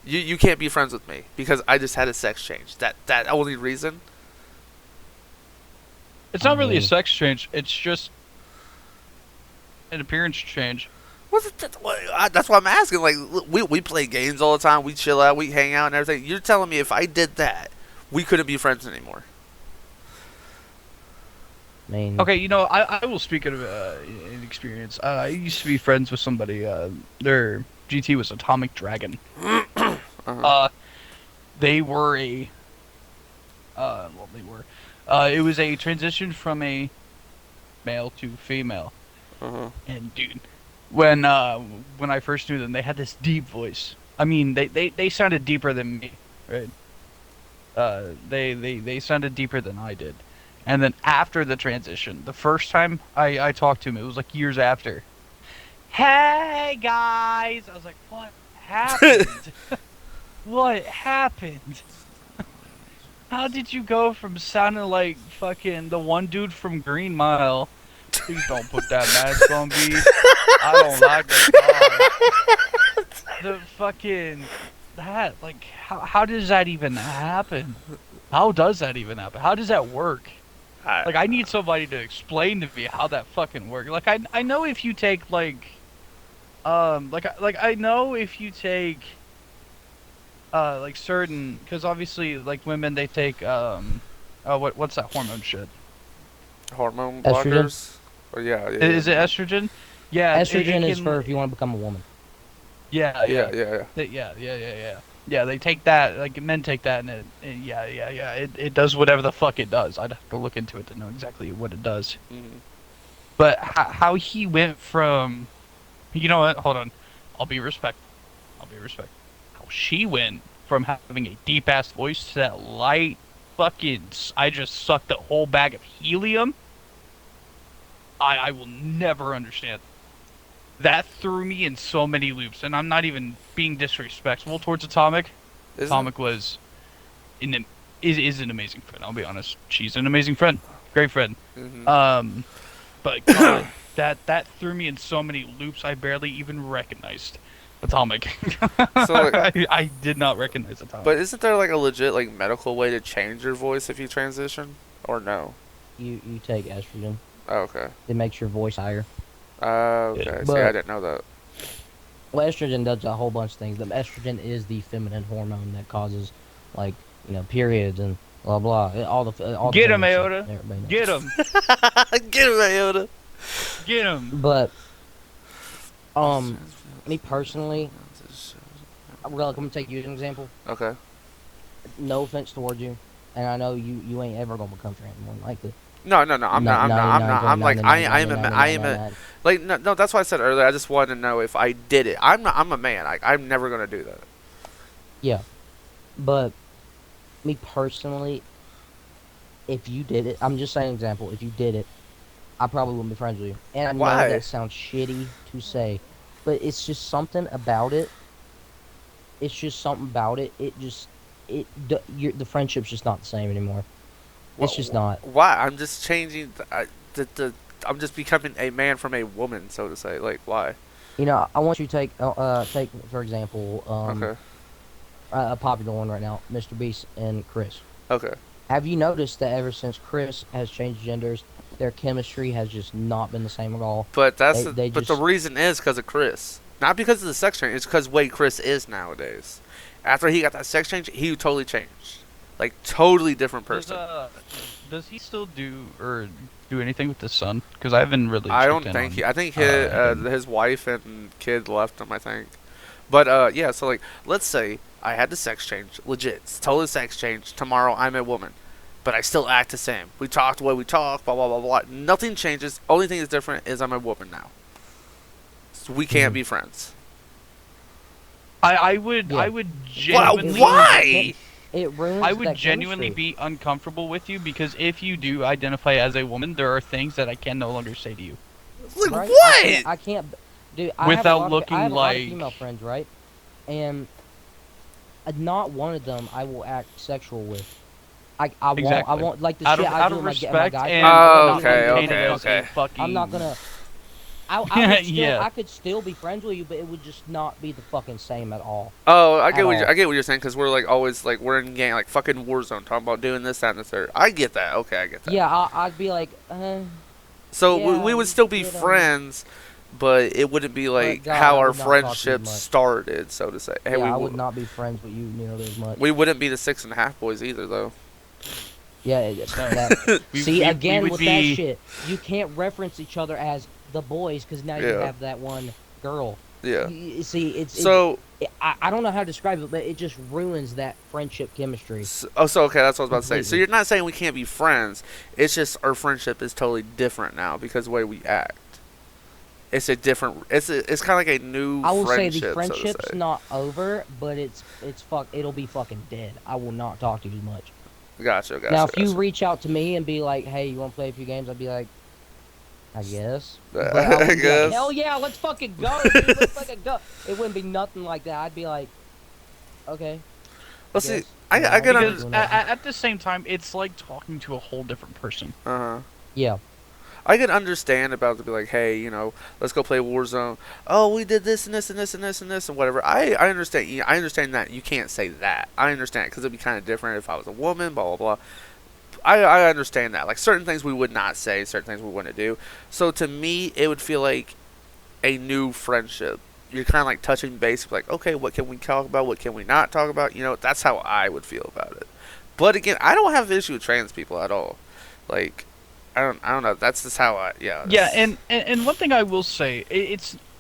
You can't be friends with me because I just had a sex change. That only reason. It's not really a Mhm. sex change. It's just an appearance change. That's why I'm asking. Like we play games all the time. We chill out. We hang out and everything. You're telling me if I did that, we couldn't be friends anymore. I mean, Okay, I will speak of an experience. I used to be friends with somebody. Their GT was Atomic Dragon. Uh-huh. They were it was a transition from a male to female. Uh-huh. And dude, when I first knew them, they had this deep voice. I mean, they sounded deeper than me, right? They sounded deeper than I did. And then after the transition, the first time I talked to him, it was like years after. Hey guys, I was like, what happened? What happened? How did you go from sounding like fucking the one dude from Green Mile? Please don't put that mask on me. I don't like that guy. The fucking that like how does that even happen? How does that even happen? How does that work? Like I need somebody to explain to me how that fucking works. Like I know if you take like I know if you take like certain, because obviously like women they take what's that hormone shit? Hormone Estrogen? blockers. Oh yeah. Is it estrogen? Yeah, estrogen it is can- for if you want to become a woman. Yeah, Yeah. Yeah, they take that, like men take that, and it does whatever the fuck it does. I'd have to look into it to know exactly what it does. Mhm. But how he went from, you know what? Hold on, I'll be respectful. How she went from having a deep ass voice to that light fucking, I just sucked a whole bag of helium. I will never understand. That threw me in so many loops, and I'm not even being disrespectful towards Atomic. Atomic was is an amazing friend. I'll be honest. She's an amazing friend, great friend. Mm-hmm. But God, that threw me in so many loops. I barely even recognized Atomic. So, like- I did not recognize Atomic. But isn't there like a legit like medical way to change your voice if you transition, or no? You take estrogen. Oh, okay. It makes your voice higher. Okay. See, I But- didn't know that. Well, estrogen does a whole bunch of things. The estrogen is the feminine hormone that causes, like, periods and blah blah. All the Get 'em, feminine shit Aota. that everybody knows. Get him, Get him, Iota. get him. But, me personally, well, I'm gonna take you as an example. Okay. No offense towards you, and I know you ain't ever gonna become trans more than likely. No. I'm not. I'm like I am a like no. That's why I said earlier. I just wanted to know if I did it. I'm not. I'm a man. I'm never gonna do that. Yeah, but me personally, if you did it, I'm just saying example. If you did it, I probably wouldn't be friends with you. And I know Why? that sounds shitty to say, but it's just something about it. It's just something about it. The friendship's just not the same anymore. It's just not. Why? I'm just changing. I'm just becoming a man from a woman, so to say. Like, why? You know, I want you to take for example, Okay. a popular one right now, Mr. Beast and Chris. Okay. Have you noticed that ever since Chris has changed genders, their chemistry has just not been the same at all? But They but the just- reason is because of Chris, not because of the sex change. It's because way Chris is nowadays. After he got that sex change, he totally changed. Like totally different person. Does he still do anything with his son? Because I haven't really. I don't checked in think on- he. I think him. his wife and kid left him. I think. But yeah. So like, let's say I had the sex change, legit, it's totally sex change. Tomorrow I'm a woman, but I still act the same. We talk the way we talk. Blah blah blah blah. Nothing changes. Only thing that's different is I'm a woman now. So we can't be friends. I would Yeah. I would genuinely. Why? It ruins. I would that genuinely chemistry. be uncomfortable with you because if you do identify as a woman, there are things that I can no longer say to you. Like Right? what? I can't, dude. I Without have a lot looking I have a lot of like- female friends, right? And not one of them I will act sexual with. I Exactly. won't like the Out shit of I out do of with my respect guy and friends, Oh, not okay, being painted okay, as a okay. fucking- I'm not gonna. I would still, Yeah. I could still be friends with you, but it would just not be the fucking same at all. Oh, I At get all. I get what you're saying because we're like always like we're in gang like fucking Warzone talking about doing this, that, and the third. I get that. Okay, I get that. Yeah, I'd be like, So Yeah, we would still be you know. friends, but it wouldn't be like God, how I our would not talk to you friendship much. started, so to say. Hey, yeah, I we would not be friends with you nearly as much. we wouldn't be the 6.5 boys either, though. Yeah, that, We- see we again would with be- that shit, you can't reference each other as the boys because now you Yeah. have that one girl. Yeah. See, it's So I don't know how to describe it, but it just ruins that friendship chemistry. so okay, that's what I was about to say. So Completely. you're not saying we can't be friends. It's just our friendship is totally different now because of the way we act. It's a different. It's kind of like a new. I will say friendship, the so to friendship's say. not over, but it'll be fucking dead. I will not talk to you as much. Gotcha. Now, if you gotcha. reach out to me and be like, "Hey, you want to play a few games?" I'd be like, "I guess." I But I wouldn't be like, guess. hell yeah, let's fucking go, dude, let's fucking go. It wouldn't be nothing like that. I'd be like, okay. Well, see, guess. I Yeah, can I'll be Because doing at, that. at the same time, it's like talking to a whole different person. Uh-huh. Yeah. I can understand about to be like, hey, you know, let's go play Warzone. Oh, we did this and this and this and this and this and whatever. I understand. I understand that you can't say that. I understand because it'd be kind of different if I was a woman. Blah blah blah. I understand that. Like certain things we would not say, certain things we wouldn't do. So to me, it would feel like a new friendship. You're kind of like touching base, like, okay, what can we talk about? What can we not talk about? You know, that's how I would feel about it. But again, I don't have an issue with trans people at all. Like, I don't know. That's just how I, yeah. Yeah, that's- and one thing I will say,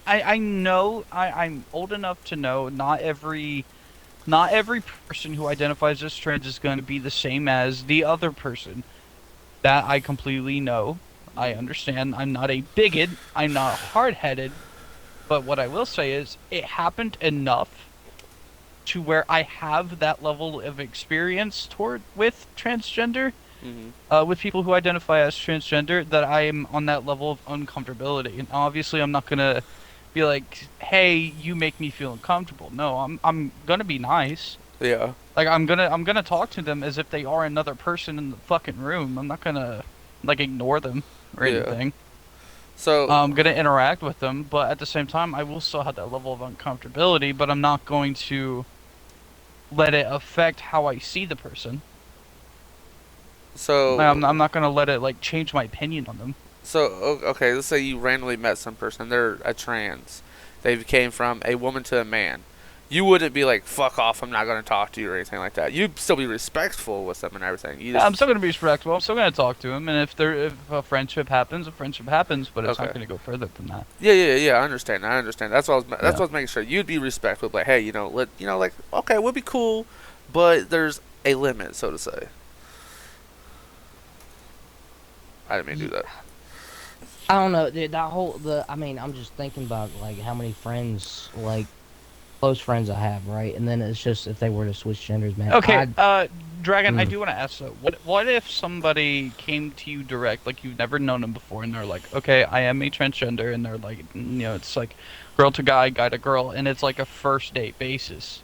I know I'm old enough to know not every person who identifies as trans is going to be the same as the other person. That I completely know. I understand. I'm not a bigot. I'm not hard-headed. But what I will say is, it happened enough to where I have that level of experience with transgender. Mhm. With people who identify as transgender, that I am on that level of uncomfortability. And obviously, I'm not gonna be like, "Hey, you make me feel uncomfortable." No, I'm gonna be nice. Yeah. Like I'm gonna talk to them as if they are another person in the fucking room. I'm not gonna like ignore them or Yeah. anything. So I'm gonna interact with them, but at the same time, I will still have that level of uncomfortability. But I'm not going to let it affect how I see the person. so Like, I'm not gonna let it like change my opinion on them. okay. Let's say you randomly met some person. They're a trans. They came from a woman to a man. You wouldn't be like, "Fuck off! I'm not gonna talk to you" or anything like that. You'd still be respectful with them and everything. You Yeah, I'm just, still gonna be respectful. I'm still gonna talk to him, and if a friendship happens, a friendship happens. But it's not Okay. gonna go further than that. yeah. I understand. I understand. That's what I Yeah. was making sure. You'd be respectful. Like, hey, like, okay, we'll be cool, but there's a limit, so to say. I didn't mean to do that. I don't know, dude. I mean, I'm just thinking about like how many friends, like close friends I have, right? And then it's just if they were to switch genders, man. Okay, Dragon, I Mm. do want to ask though. What if somebody came to you direct, like you've never known them before, and they're like, "Okay, I am a transgender," and they're like, it's like girl to guy, guy to girl, and it's like a first date basis.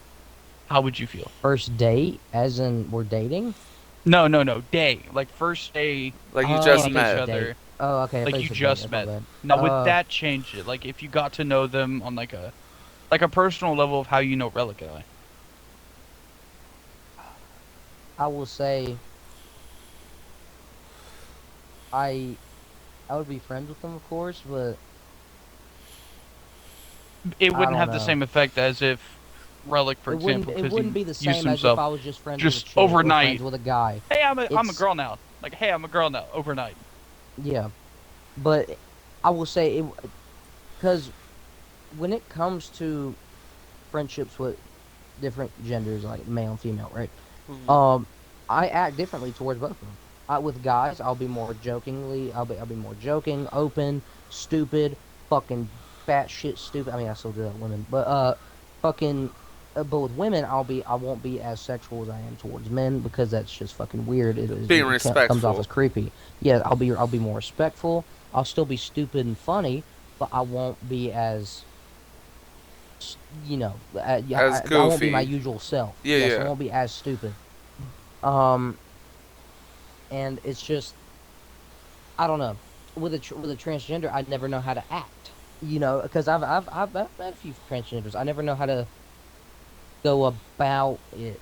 How would you feel? First date, as in we're dating. No. Day. Like first day Like you Oh, just meeting okay, each met. so date. other. Oh, okay. I Like thought you said just date. My met. bad. Now would that change it? Like if you got to know them on like a personal level of how you know Relic. I will say I I would be friends with them, of course, but It I wouldn't don't have the know. same effect as if Relic, for example, It because wouldn't he be the used same as if himself I was just friends with a just chick or overnight. friends with a guy. Hey, I'm a It's girl now. Like, hey, I'm a girl now. Overnight. yeah, but I will say it because when it comes to friendships with different genders, like male and female, right? Mhm. Um, I act differently towards both of them. With guys, I'll be more joking, open, stupid, fucking fat shit, stupid. I mean, I still do that with women, but fucking. But with women, I won't be as sexual as I am towards men because that's just fucking weird. Being Comes off as respectful. creepy. Yeah, I'll be more respectful. I'll still be stupid and funny, but I won't be as yeah, As I won't be my goofy. usual self. Yeah, Yes, I yeah. won't be as stupid. Um, and it's just I don't know. With a transgender, I never know how to act. Because I've met a few transgenders. I never know how to go about it.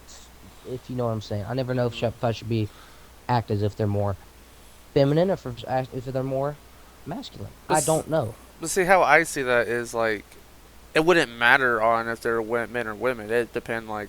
If you know what I'm saying, I never know Mhm. if I should be act as if they're more feminine or if they're more masculine. But, I don't know. but see how I see that is like it wouldn't matter on if they're men or women. It depend like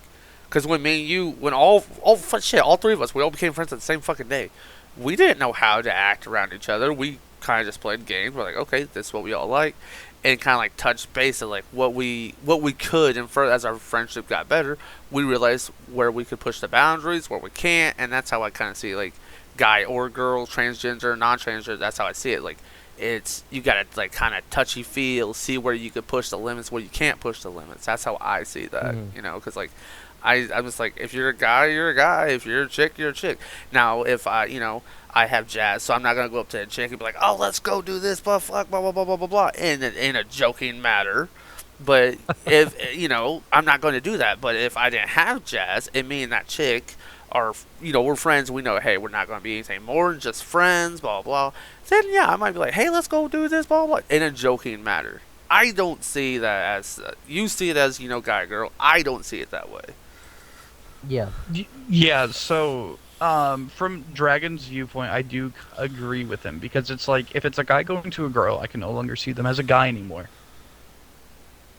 because when me and you when all three of us we all became friends at the same fucking day. We didn't know how to act around each other. We kind of just played games. We're like, okay, this is what we all like, and kind of like touched base of like what we could. And for as our friendship got better, we realized where we could push the boundaries, where we can't, and that's how I kind of see like guy or girl, transgender, non-transgender. That's how I see it. Like it's you gotta like kind of touchy feel, see where you could push the limits, where you can't push the limits. That's how I see that. Hmm. Because like I'm just like if you're a guy, you're a guy. If you're a chick, you're a chick. Now if I have jazz, so I'm not gonna go up to a chick and be like, oh, let's go do this, blah, fuck, blah, blah, blah, blah, blah, blah, in a joking matter. But if I'm not going to do that. But if I didn't have jazz, and me and that chick are, we're friends. We know, hey, we're not going to be anything more than just friends, blah blah. Then yeah, I might be like, hey, let's go do this, blah blah, in a joking matter. I don't see that as you see it as guy girl. I don't see it that way. Yeah. Yeah. So, from Dragon's viewpoint, I do agree with him because it's like if it's a guy going to a girl, I can no longer see them as a guy anymore,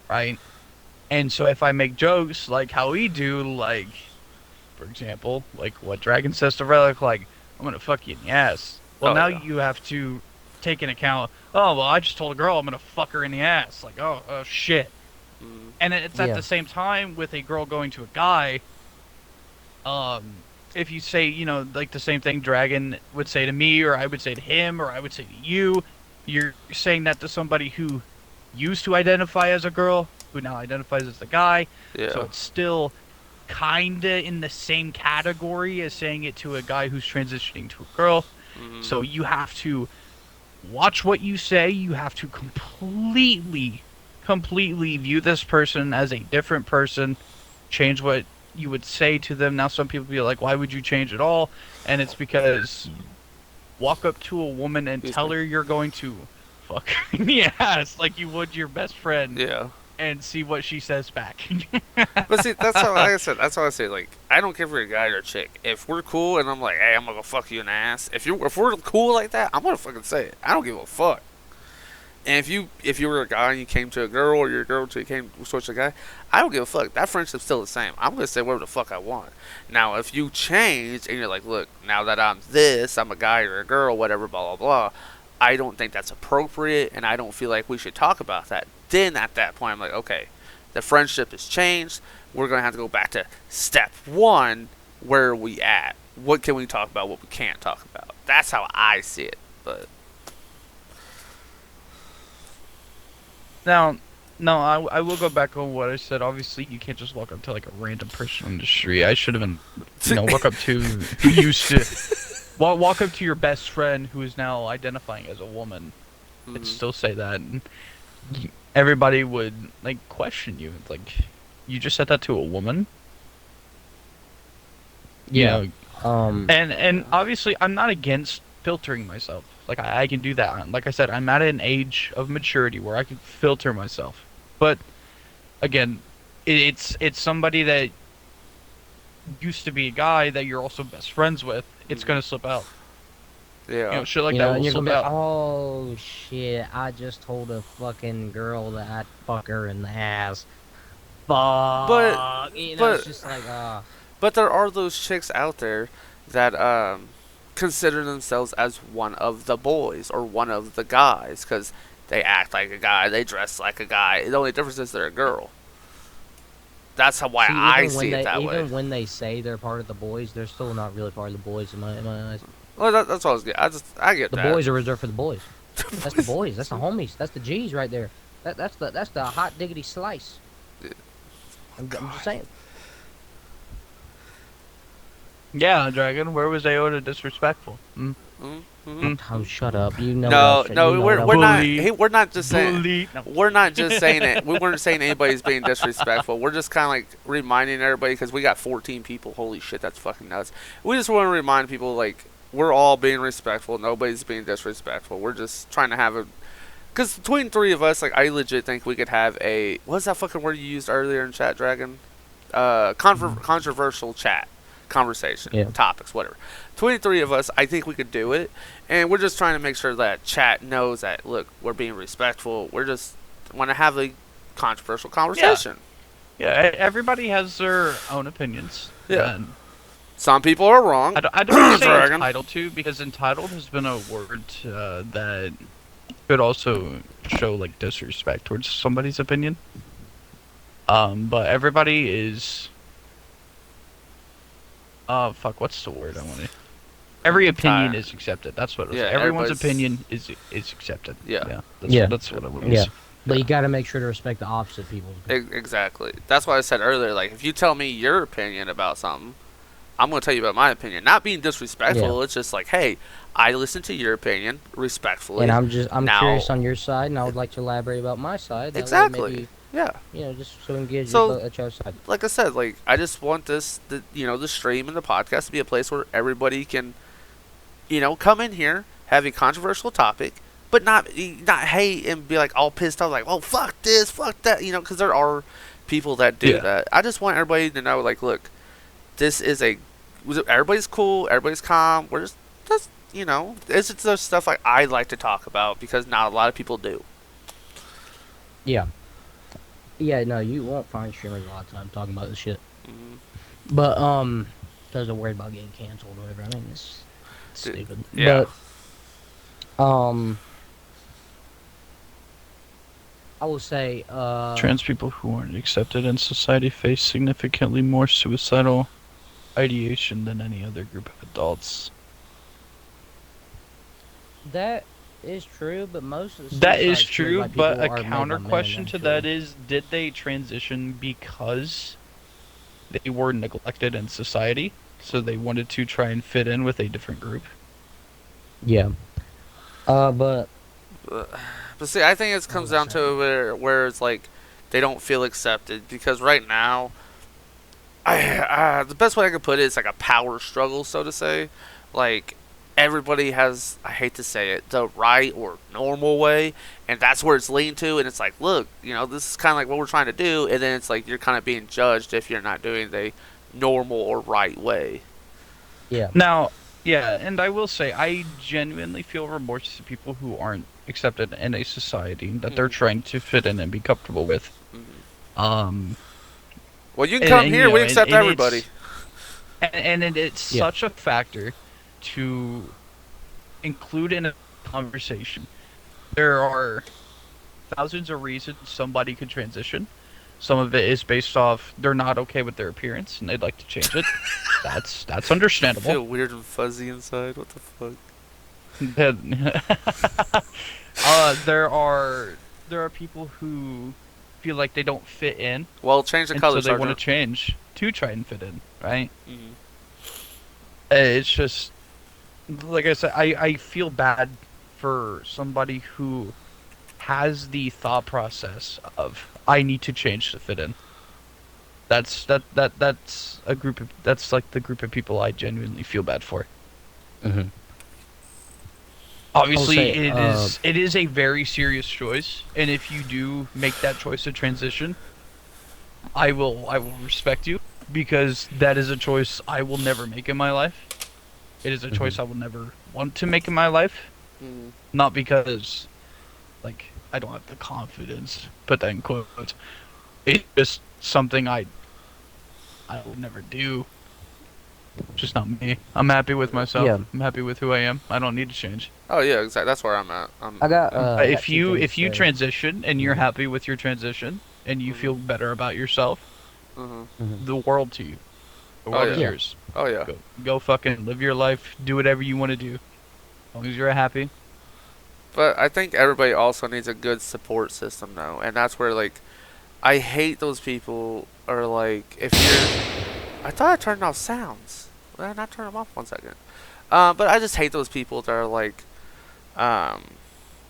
right? And so if I make jokes like how we do, like for example, like what Dragon says to Relic, like I'm gonna fuck you in the ass. Well, Oh now yeah. you have to take into account. Oh well, I just told a girl I'm gonna fuck her in the ass. Like oh shit. Mm, And it's at Yeah. the same time with a girl going to a guy. Um, if you say like the same thing Dragon would say to me, or I would say to him, or I would say to you, you're saying that to somebody who used to identify as a girl, who now identifies as a guy. So yeah. it's still kinda in the same category as saying it to a guy who's transitioning to a girl. Mm, So you have to watch what you say. You have to completely view this person as a different person. Change what you would say to them. Now some people be like, "Why would you change at all?" And it's because walk up to a woman and excuse tell me. her you're going to fuck her in the ass like you would your best friend, Yeah. and see what she says back. But see, that's how like I said. That's how I say. Like, I don't care if you're a guy or a chick. If we're cool and I'm like, hey, I'm gonna go fuck you in the ass. If we're cool like that, I'm gonna fucking say it. I don't give a fuck. And if you were a guy and you came to a girl, or you're a girl to you came switch to a guy, I don't give a fuck. That friendship's still the same. I'm gonna say whatever the fuck I want. Now, if you change and you're like, look, now that I'm this, I'm a guy or a girl, whatever, blah blah blah. I don't think that's appropriate, and I don't feel like we should talk about that. Then at that point, I'm like, okay, the friendship has changed. We're gonna have to go back to step one. Where are we at? What can we talk about? What we can't talk about? That's how I see it. But Now, no, I will go back on what I said. Obviously, you can't just walk up to like a random person on the street. I should have been, walk up to who used to walk up to your best friend who is now identifying as a woman and mm, still say that. And everybody would like question you. It's like, you just said that to a woman? You Yeah. know, Um. and obviously I'm not against filtering myself. Like I can do that. Like I said, I'm at an age of maturity where I can filter myself. But again, it's somebody that used to be a guy that you're also best friends with. It's gonna slip out. You Yeah. know, shit like You that know, will and you're slip gonna be like, out. oh shit, I just told a fucking girl that I'd fuck her in the ass. Fuck. You know, but it's just like, but there are those chicks out there that consider themselves as one of the boys or one of the guys because they act like a guy, they dress like a guy. The only difference is they're a girl. That's why see, I even when see it they that way. even when they say they're part of the boys, they're still not really part of the boys in my eyes. Well, that's what I was getting. I get The that. boys are reserved for the boys. That's the boys. That's the homies. That's the G's right there. That's the hot diggity slice. I'm just saying. Yeah, Dragon. Where was Aota disrespectful? Mm-hmm. Oh, shut up. You know. No, what I- no, you know we're what we're I- not. Bully. Hey, we're not just saying. Bully. No. We're not just saying it. We weren't saying anybody's being disrespectful. We're just kind of like reminding everybody because we got 14 people. Holy shit, that's fucking nuts. We just want to remind people like we're all being respectful. Nobody's being disrespectful. We're just trying to have a. Because between three of us, like I legit think we could have a. What's that fucking word you used earlier in chat, Dragon? Controversial chat, conversation, Yeah. topics, whatever. Between the three of us, I think we could do it, and we're just trying to make sure that chat knows that look, we're being respectful. We're just want to have a controversial conversation. Yeah, everybody has their own opinions. Yeah. And Some people are wrong. I don't want to say Dragon. entitled to because entitled has been a word that could also show like disrespect towards somebody's opinion. But everybody is. Fuck. What's the word I want to? Every opinion is accepted. That's what it is. Yeah, Everyone's everybody's- opinion is accepted. Yeah. That's what it was. Yeah. But you gotta make sure to respect the opposite people's. Exactly. That's why I said earlier. Like, if you tell me your opinion about something, I'm gonna tell you about my opinion. Not being disrespectful. Yeah. It's just like, hey, I listen to your opinion respectfully. And I'm Now- curious on your side, and I would like to elaborate about my side. That way Exactly. maybe, Yeah. you know, just so we can get So- at your side. Like I said, like I just want the stream and the podcast to be a place where everybody can, come in here, have a controversial topic, but not hate and be like all pissed off, like, oh fuck this, fuck that, because there are people that do Yeah. that. I just want everybody to know, like, look, this is everybody's cool, everybody's calm. We're just it's just the stuff like I like to talk about because not a lot of people do. Yeah. Yeah, no, you won't find streamers a lot of time talking about this shit. Mhm. But because they're worried about getting canceled or whatever. I mean, it's stupid. Yeah. But I will say Trans people who aren't accepted in society face significantly more suicidal ideation than any other group of adults. that is true, but most of the That is suicides killed true, by but people a are made by counter men, question to actually. that is, did they transition because they were neglected in society, so they wanted to try and fit in with a different group? Yeah. But But see, I think it comes down to where it's like they don't feel accepted because right now, the best way I could put it is like a power struggle, so to say. Like everybody has, I hate to say it, the right or normal way, and that's where it's leaned to. And it's like, look, this is kind of like what we're trying to do, and then it's like you're kind of being judged if you're not doing the normal or right way. yeah. Now, yeah, and I will say, I genuinely feel remorse to people who aren't accepted in a society that they're trying to fit in and be comfortable with. Mhm. Well, you can And- come and, here. you know, We and- accept and everybody. it's Yeah. such a factor to include in a conversation. There are thousands of reasons somebody could transition. Some of it is based off they're not okay with their appearance and they'd like to change it. That's I understandable. feel weird and fuzzy inside. What the fuck? There are people who feel like they don't fit in, Well, change the and color, so they want Sergeant. to change to try and fit in, right? Mhm. It's just, like I said, I feel bad for somebody who has the thought process of, I need to change to fit in. That's a group of that's like the group of people I genuinely feel bad for. Mhm. Obviously, say, it is a very serious choice, and if you do make that choice to transition, I will respect you because that is a choice I will never make in my life. It is a choice I will never want to make in my life, Mm. not because like I don't have the confidence, put that in quotes. It's just something I will never do. Just not me. I'm happy with Yeah, myself. I'm happy with who I am. I don't need to change. Oh yeah, exactly. That's where I'm at. I got If two you things if to you say. transition and you're happy with your transition and you Mhm. feel better about yourself, Mhm. Mhm. the world to you. The Oh world is yeah. Yeah, yours. Oh yeah. Go fucking live your life. Do whatever you want to do. As long as you're happy. But I think everybody also needs a good support system though, and that's where like I hate those people are like if you're. I thought I turned off sounds. Did I not turn them off? 1 second. But I just hate those people that are like, um,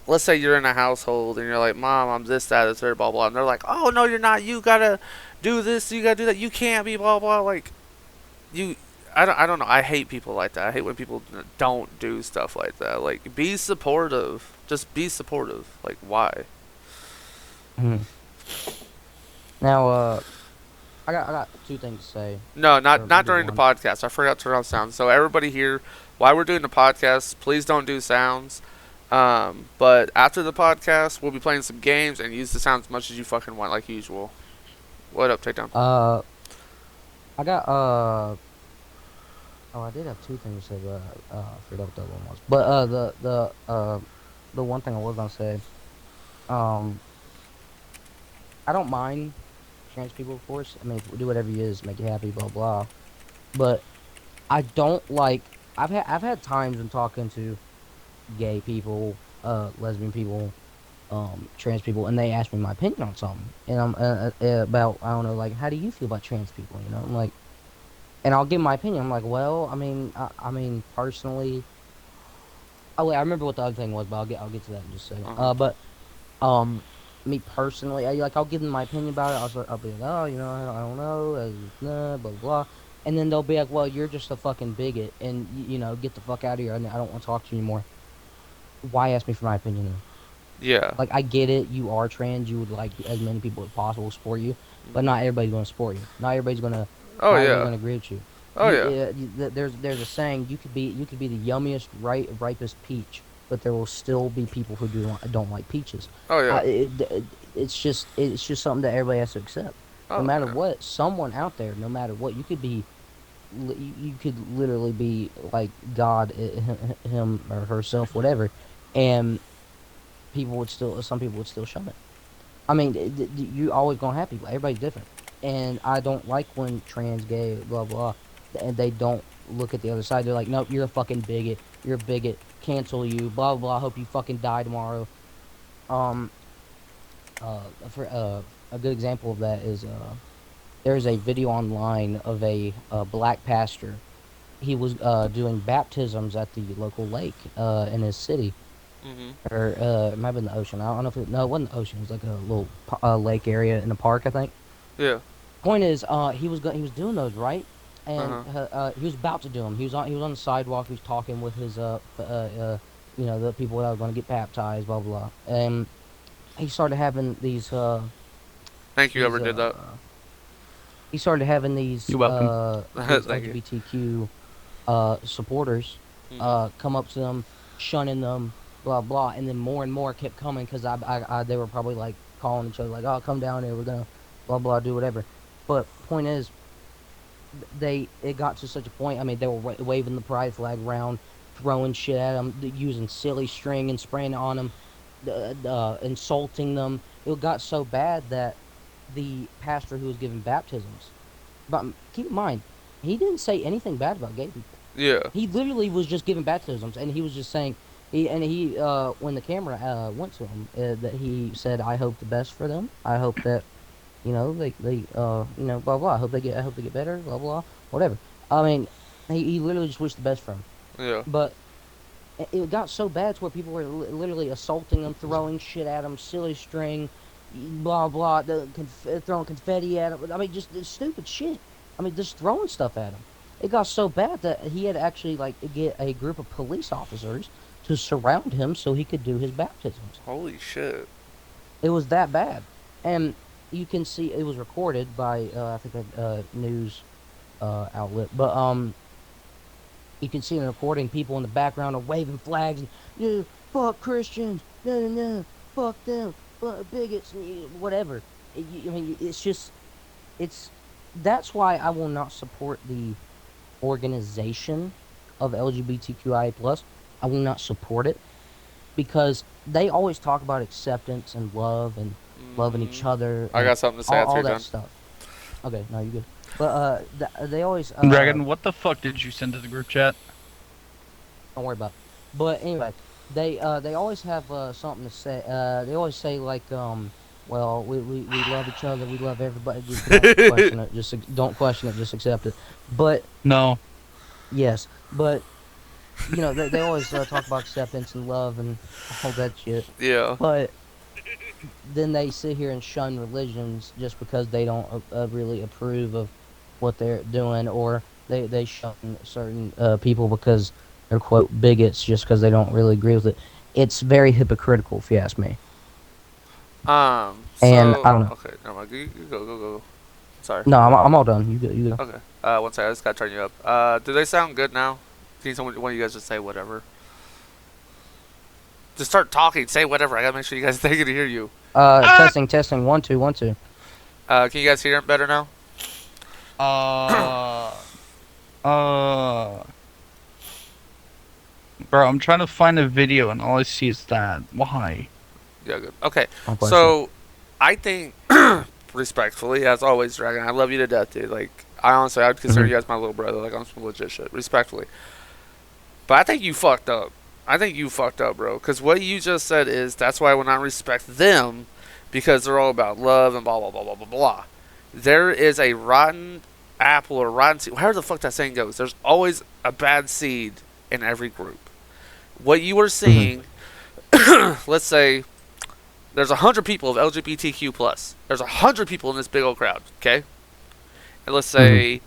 let's say you're in a household and you're like, Mom, I'm this, that, this, third, blah, blah. And they're like, Oh, no, you're not. You gotta do this. You gotta do that. You can't be, blah, blah. Like, you. I don't know. I hate people like that. I hate when people don't do stuff like that. Like, be supportive. Just be supportive. Like, why? Mhm. Now, I got two things to say. No, Or not maybe during the one. podcast. I forgot to turn off sounds. So everybody here, while we're doing the podcast, please don't do sounds. But after the podcast, we'll be playing some games and use the sounds as much as you fucking want, like usual. What up, Takedown? Uh, I got Oh, I did have two things to say, but I forgot what the other one was. But the one thing I was gonna say, um, I don't mind trans people, of course. I mean, do whatever you is, make you happy, blah blah. But I don't like. I've had times when talking to gay people, lesbian people, trans people, and they ask me my opinion on something, and I'm about I don't know, like how do you feel about trans people? You know, I'm like, and I'll give my opinion. I'm like, well, I mean, personally. Oh wait, I remember what the other thing was, but I'll get to that in just a second. Uh-huh. But um, me personally, I'll give them my opinion about it. I'll be like, oh, you know, I don't know, blah blah, and then they'll be like, well, you're just a fucking bigot, and you know, get the fuck out of here. I don't want to talk to you anymore. Why ask me for my opinion then? Yeah. Like, I get it. You are trans. You would like as many people as possible support you, but not everybody's gonna support you. Oh Not everybody's yeah. gonna agree with you. Oh yeah. There's a saying, you could be the yummiest, ripest peach, but there will still be people who don't like peaches. Oh yeah. It's just something that everybody has to accept. No Oh matter yeah. what, someone out there, no matter what, you could literally be like God, him or herself, whatever, and some people would still shun it. I mean, you always gonna have people. Everybody's different, and I don't like when trans, gay, blah blah, and they don't look at the other side. They're like, nope, you're a fucking bigot. You're a bigot. Cancel you. Blah blah. Hope you fucking die tomorrow. Um. For a good example of that is there's a video online of a black pastor. He was doing baptisms at the local lake in his city, Mhm. or it might have been the ocean. I don't know if no, it wasn't the ocean. It was like a little lake area in the park, I think. Yeah. Point is, he was doing those right, and Uh-huh. he was about to do them. He was on the sidewalk. He was talking with his you know, the people that were going to get baptized, blah blah. And he started having Thank you, these whoever did that. he started having these You're welcome. Thank you. LGBTQ supporters Mhm. come up to them, shunning them, blah blah, and then more and more kept coming because they were probably like calling each other like, oh, come down here, we're gonna blah blah do whatever. But point is, it got to such a point. I mean, they were waving the pride flag around, throwing shit at them, using silly string and spraying it on them, insulting them. It got so bad that the pastor who was giving baptisms, but keep in mind, he didn't say anything bad about gay people. Yeah. He literally was just giving baptisms, and he was just saying, when the camera went to him, that he said, "I hope the best for them. I hope that, you know, you know, blah blah. I hope they get better, blah blah, whatever." I mean, he literally just wished the best for him. Yeah. But it got so bad to where people were literally assaulting him, throwing shit at him, silly string, blah blah, throwing confetti at him. I mean, just stupid shit. I mean, just throwing stuff at him. It got so bad that he had to actually like get a group of police officers to surround him so he could do his baptisms. Holy shit. It was that bad, and you can see it was recorded by I think a news outlet, but you can see in the recording people in the background are waving flags and yeah, fuck Christians, no, no, no, fuck them, fuck bigots, whatever. I mean, it's just, it's, that's why I will not support the organization of LGBTQIA plus. I will not support it because they always talk about acceptance and love and loving each other. I and got something to say all, after all you're that done. stuff. Okay, no, you're good. But they always Dragon, what the fuck did you send to the group chat? don't worry about it. But anyway, they always have something to say. They always say like well, we love each other, we love everybody. Just don't question it. Just don't question it. Just accept it. But No. yes, but you know they always talk about acceptance and love and all that shit. Yeah. But then they sit here and shun religions just because they don't really approve of what they're doing, or they shun certain people because they're quote bigots just because they don't really agree with it. It's very hypocritical, if you ask me. And So, I don't know. Okay, never mind. You go. Sorry. No, I'm all done. You go. Okay. One second. I just gotta turn you up. Do they sound good now? Can someone, one of you guys just say whatever? Just start talking. Say whatever. I gotta make sure you guys they can hear you. Testing 1 2 1 2. Can you guys hear it better now? Bro, I'm trying to find a video and all I see is that. Why? Yeah, good. Okay. I'll question. So, I think, respectfully, as always, Dragon, I love you to death, dude. Like, I honestly, I'd consider Mhm. you as my little brother. Like, on some legit shit. Respectfully. But I think you fucked up. I think you fucked up, bro. Because what you just said is, that's why when I respect them, because they're all about love and blah, blah, blah, blah, blah, blah. There is a rotten apple or rotten seed. However the fuck that saying goes. There's always a bad seed in every group. What you are seeing, let's say, there's 100 people of LGBTQ plus. There's 100 people in this big old crowd, okay? And let's say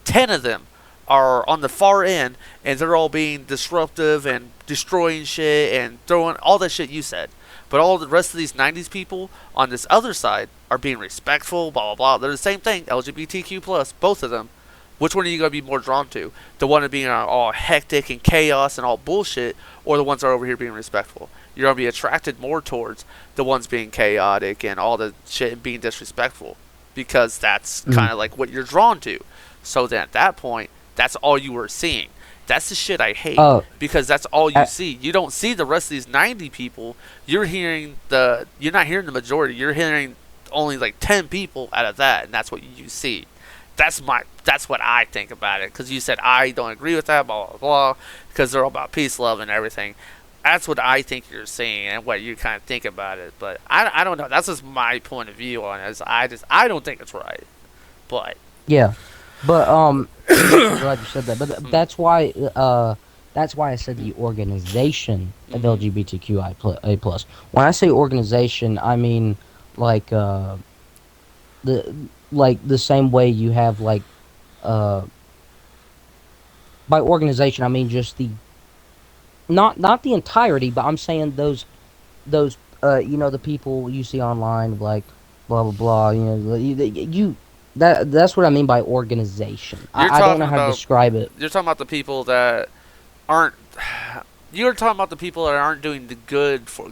10 of them are on the far end, and they're all being disruptive and destroying shit and throwing all that shit you said. But all the rest of these 90s people on this other side are being respectful, blah, blah, blah. They're the same thing, LGBTQ plus, both of them. Which one are you going to be more drawn to? The one being all hectic and chaos and all bullshit, or the ones that are over here being respectful? You're going to be attracted more towards the ones being chaotic and all the shit and being disrespectful. Because that's kind of like what you're drawn to. So then at that point, that's all you were seeing. That's the shit I hate. Because that's all you see. You don't see the rest of these 90 people. You're not hearing the majority. You're hearing only like 10 people out of that, and that's what you see. That's what I think about it. Because you said I don't agree with that, blah, blah, blah. Because they're all about peace, love, and everything. That's what I think you're seeing and what you kind of think about it. But I don't know. That's just my point of view on it. I don't think it's right. But Yeah, but I'm glad you said that. But that's why I said the organization of LGBTQI plus. When I say organization, I mean like the same way you have like by organization I mean just the not the entirety, but I'm saying those you know, the people you see online like blah blah blah, you know, that's what I mean by organization. I don't know how to describe it. You're talking about the people that aren't. You're talking about the people that aren't doing the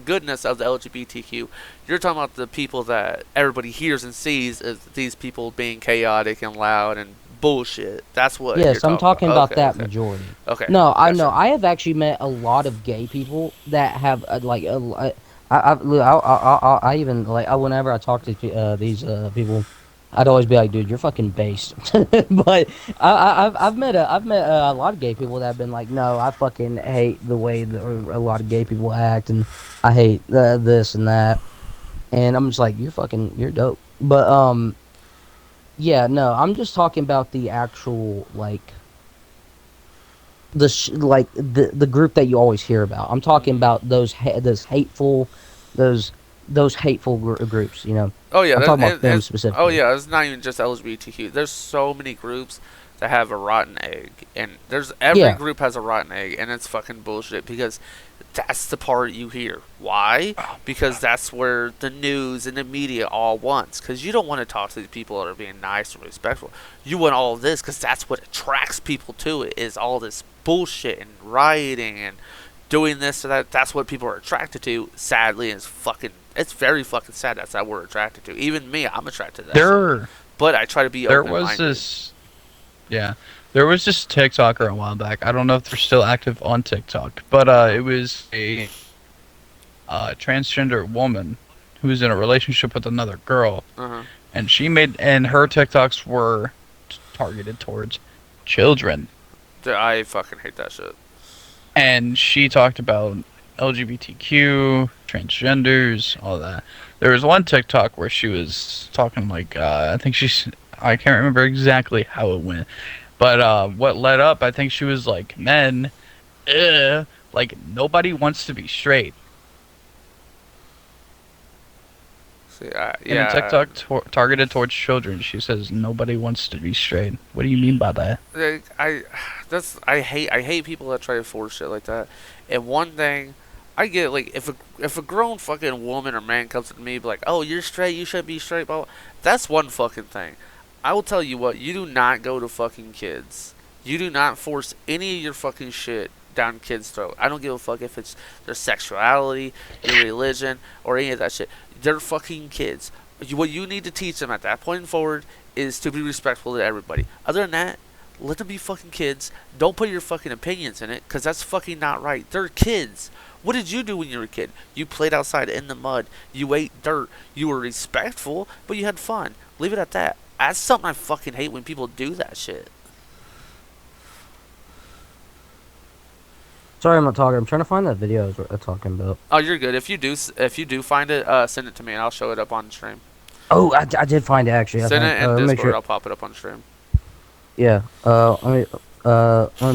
goodness of the LGBTQ. You're talking about the people that everybody hears and sees as these people being chaotic and loud and bullshit. That's what. Yes, I'm talking about that okay. majority. Okay. No, I gotcha. know. I have actually met a lot of gay people that have I even like whenever I talk to these people, I'd always be like, dude, you're fucking based. But I've met a lot of gay people that have been like, no, I fucking hate the way a lot of gay people act, and I hate this and that, and I'm just like, you're dope. But yeah, no, I'm just talking about the actual like the group that you always hear about. I'm talking about those hateful, those those hateful groups. You know, Oh yeah, I'm talking about them oh specifically. yeah, it's not even just LGBTQ. There's so many groups that have a rotten egg, and every Yeah. group has a rotten egg, and it's fucking bullshit because that's the part you hear. Why? Because that's where the news and the media all wants. Because you don't want to talk to these people that are being nice and respectful. You want all of this because that's what attracts people to it. Is all this bullshit and rioting and doing this or that. That's what people are attracted to. Sadly, it's very fucking sad. That's what we're attracted to. Even me, I'm attracted to that. There, But I try to be there open-minded. was this, yeah, there was this TikToker a while back. I don't know if they're still active on TikTok, but it was a transgender woman who was in a relationship with another girl, Uh-huh. and and her TikToks were targeted towards children, Dude, I fucking hate that shit. and she talked about LGBTQ, transgenders, all that. There was one TikTok where she was talking like I can't remember exactly how it went, but what led up, I think she was like, men, like nobody wants to be straight. See, In a TikTok targeted towards children, she says nobody wants to be straight. What do you mean by that? Like, I hate people that try to force shit like that. And one thing, I get like if a grown fucking woman or man comes to me be like, oh, you're straight, you should be straight, blah, blah, that's one fucking thing. I will tell you what, you do not go to fucking kids. You do not force any of your fucking shit down kids' throat. I don't give a fuck if it's their sexuality, your religion, or any of that shit. They're fucking kids. What you need to teach them at that point forward is to be respectful to everybody. Other than that, let them be fucking kids. Don't put your fucking opinions in it, because that's fucking not right. They're kids. What did you do when you were a kid? You played outside in the mud. You ate dirt. You were respectful, but you had fun. Leave it at that. That's something I fucking hate when people do that shit. Sorry, I'm not talking. I'm trying to find that video I was talking about. Oh, you're good. If you do find it, send it to me and I'll show it up on stream. Oh, I did find it actually. Send it in make Discord. sure. I'll pop it up on stream. Yeah. Let me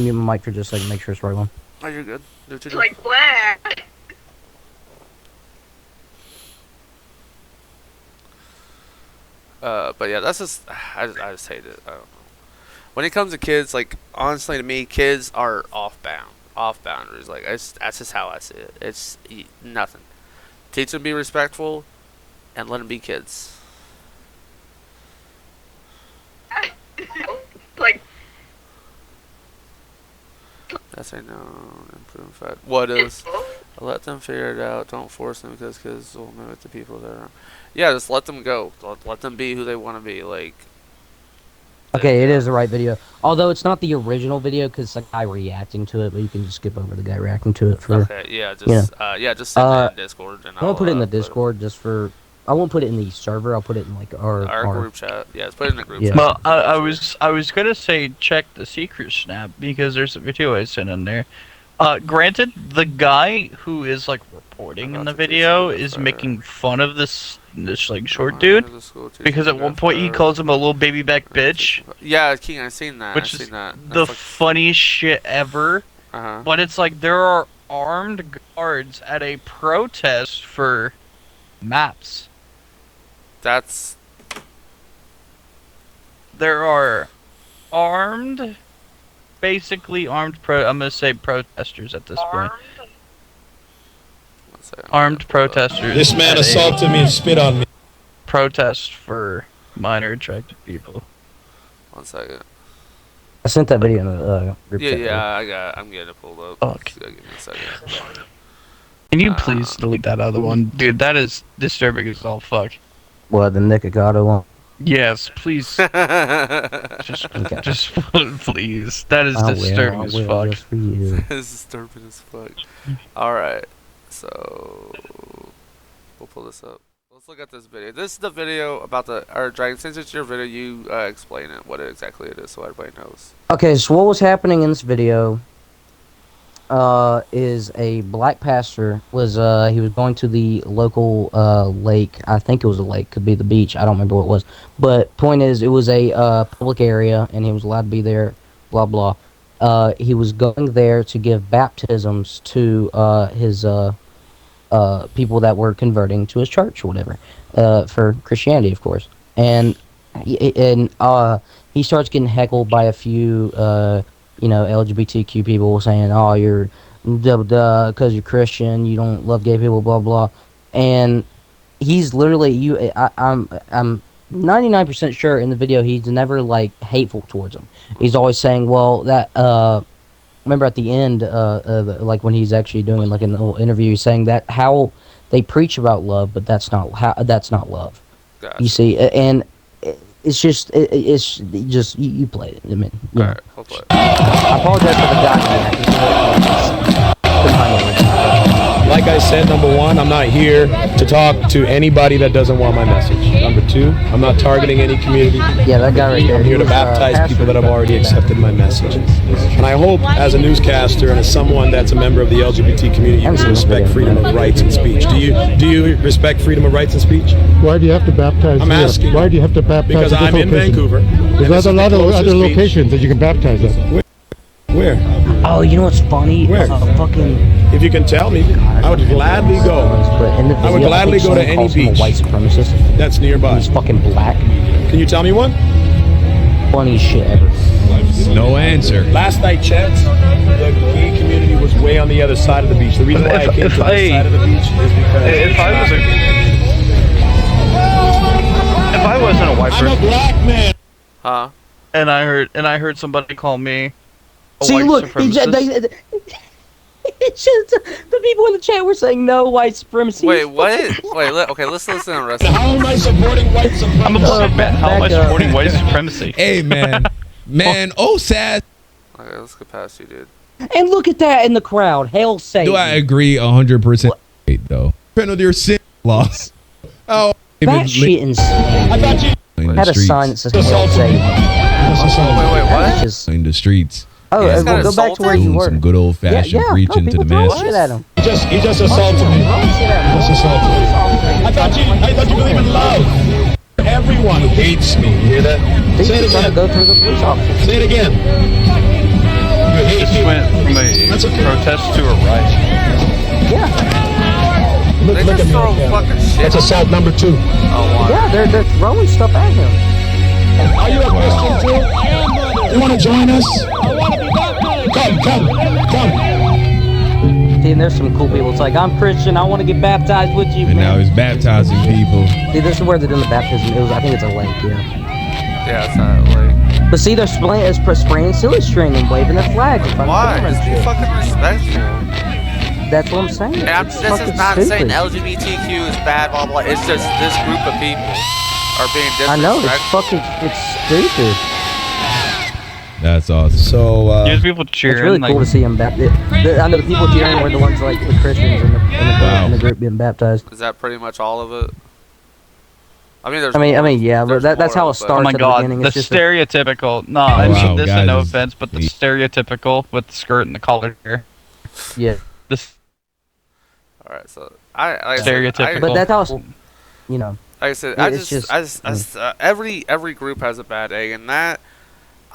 mute my mic for just a second. Make sure it's the right one. Oh, you're good. Do what you do. Like black. But yeah, that's just I just hate it. I don't know. When it comes to kids, like honestly to me, kids are off boundaries. Like that's just how I see it. It's nothing. Teach them to be respectful, and let them be kids. Like That's a no. Improve fact. What is? Let them figure it out. Don't force them because kids will mimic the people that are. Yeah, just let them go. Let them be who they want to be. Like. Okay, it is the right video. Although it's not the original video because it's a guy reacting to it, but you can just skip over the guy reacting to it for. Okay. Yeah. Just send it in Discord and I won't put it in the put Discord just for. I won't put it in the server. I'll put it in like our group chat. Yeah, let's put it in the group Yeah. chat. Well, I was gonna say check the secret snap because there's a video I sent in there. Granted, the guy who is like reporting in the video is making fun of this like short dude because at one point he calls him a little baby back bitch, Yeah, King, I seen that. which I is seen that. the funniest shit ever. Uh-huh. But it's like there are armed guards at a protest for maps. That's There are basically armed I'm gonna say protesters at this point. one second. Armed protesters. This man at a assaulted me and spit on me. protest for minor attracted people. 1 second. I sent that video in the group Yeah, chat. yeah, I'm getting it pulled up. Fuck. Just gotta give me a second. Can you please delete that other one? Dude, that is disturbing as all fuck. What, the Nikagato one? Yes, please. Just please. That is disturbing as fuck. Just for you. This is disturbing as fuck. Alright, so we'll pull this up. Let's look at this video. This is the video about our dragon. Since it's your video, you explain it, what exactly it is, so everybody knows. Okay, so what was happening in this video is a black pastor was he was going to the local lake. I think it was a lake, could be the beach. I don't remember what it was. But point is, it was a public area, and he was allowed to be there. Blah blah. He was going there to give baptisms to his people that were converting to his church or whatever, for Christianity, of course. And he starts getting heckled by a few, LGBTQ people saying, "Oh, you're because you're Christian, you don't love gay people, blah blah." And he's literally I'm 99% sure in the video he's never like hateful towards them. He's always saying, "Well, that remember at the end, like when he's actually doing like a little interview, he's saying that how they preach about love, but that's not love." Gotcha. You see, and it's just you played it. I mean, you know. Alright, we'll play it. I apologize for the document. Like I said, number one, I'm not here to talk to anybody that doesn't want my message. Number two, I'm not targeting any community. Yeah, that guy right there. I'm here to baptize people that have already accepted my message. And I hope, as a newscaster and as someone that's a member of the LGBT community, you respect freedom of rights and speech. Do you respect freedom of rights and speech? Why do you have to baptize? I'm here? asking. Why do you have to baptize? Because at this I'm in location? Vancouver. There's a lot of other locations that you can baptize at. Where? Oh, you know what's funny? Where? Fucking. If you can tell me, I would gladly go. But in the video, I would gladly go to someone any calls him a beach white supremacist. that's nearby. He's fucking black. Can you tell me one? Funniest shit ever. No answer. Last I checked, the gay community was way on the other side of the beach. The reason why I came to this side of the beach is because If I wasn't a white I'm a person black man. Huh? and I heard somebody call me a See, white look, supremacist, it's just the people in the chat were saying no white supremacy. Wait, what? Wait, okay, let's listen to the rest of How am I supporting white supremacy? I'm about to bet how am I back up. supporting white supremacy? Hey, man. Man, oh, sad. Okay, let's get past you, dude. And look at that in the crowd. Hail Satan. Do I agree 100%? Though. Depending on your sin laws. Oh, That shit insane. I thought you in Had the a sign that streets. says Hail Satan. Wait, That's what? just. In the streets. Oh, You just we'll got go back to where you Doing were. some good old fashioned preaching to the people throw masses. shit at him. he just assaulted me. Just assaulted me. I thought you believe in love. Everyone hates me. You hear that? He's Say it just trying to again. go through the police officer. Say it again. You hate This me. went from a That's okay. protest to a riot. Yeah, Look They at just me. throw Yeah. fucking shit. That's assault number 2. Oh, wow. yeah, they're throwing stuff at him. Are you a Christian too? You want to join us? Come. See, and there's some cool people. It's like, I'm Christian, I want to get baptized with you, And now man. he's baptizing people. See, this is where they're doing the baptism. I think it's a lake, yeah. Yeah, it's not like. But see, they're spraying silly string and waving their flag. in front of Why? them and Just be shit. fucking respectful. That's what I'm saying. And It's this fucking is not saying stupid. LGBTQ is bad, blah, blah. It's just this group of people are being disrespectful. I know, it's stupid. That's awesome. So, There's people It's cheering. really like, cool to see them baptized. I know the people cheering were the ones like the Christians in the group being baptized. Is that pretty much all of it? I mean, there's I mean, more. yeah, but There's that's more how it of starts Oh my at the god, beginning. the It's just stereotypical. No, I wow, mean this guys, is no is- offense, but the stereotypical with the skirt and the collar here. yeah, This Alright, so like I said, stereotypical. but that's how it's, you know. Like I said, It's just- every group has a bad egg, and that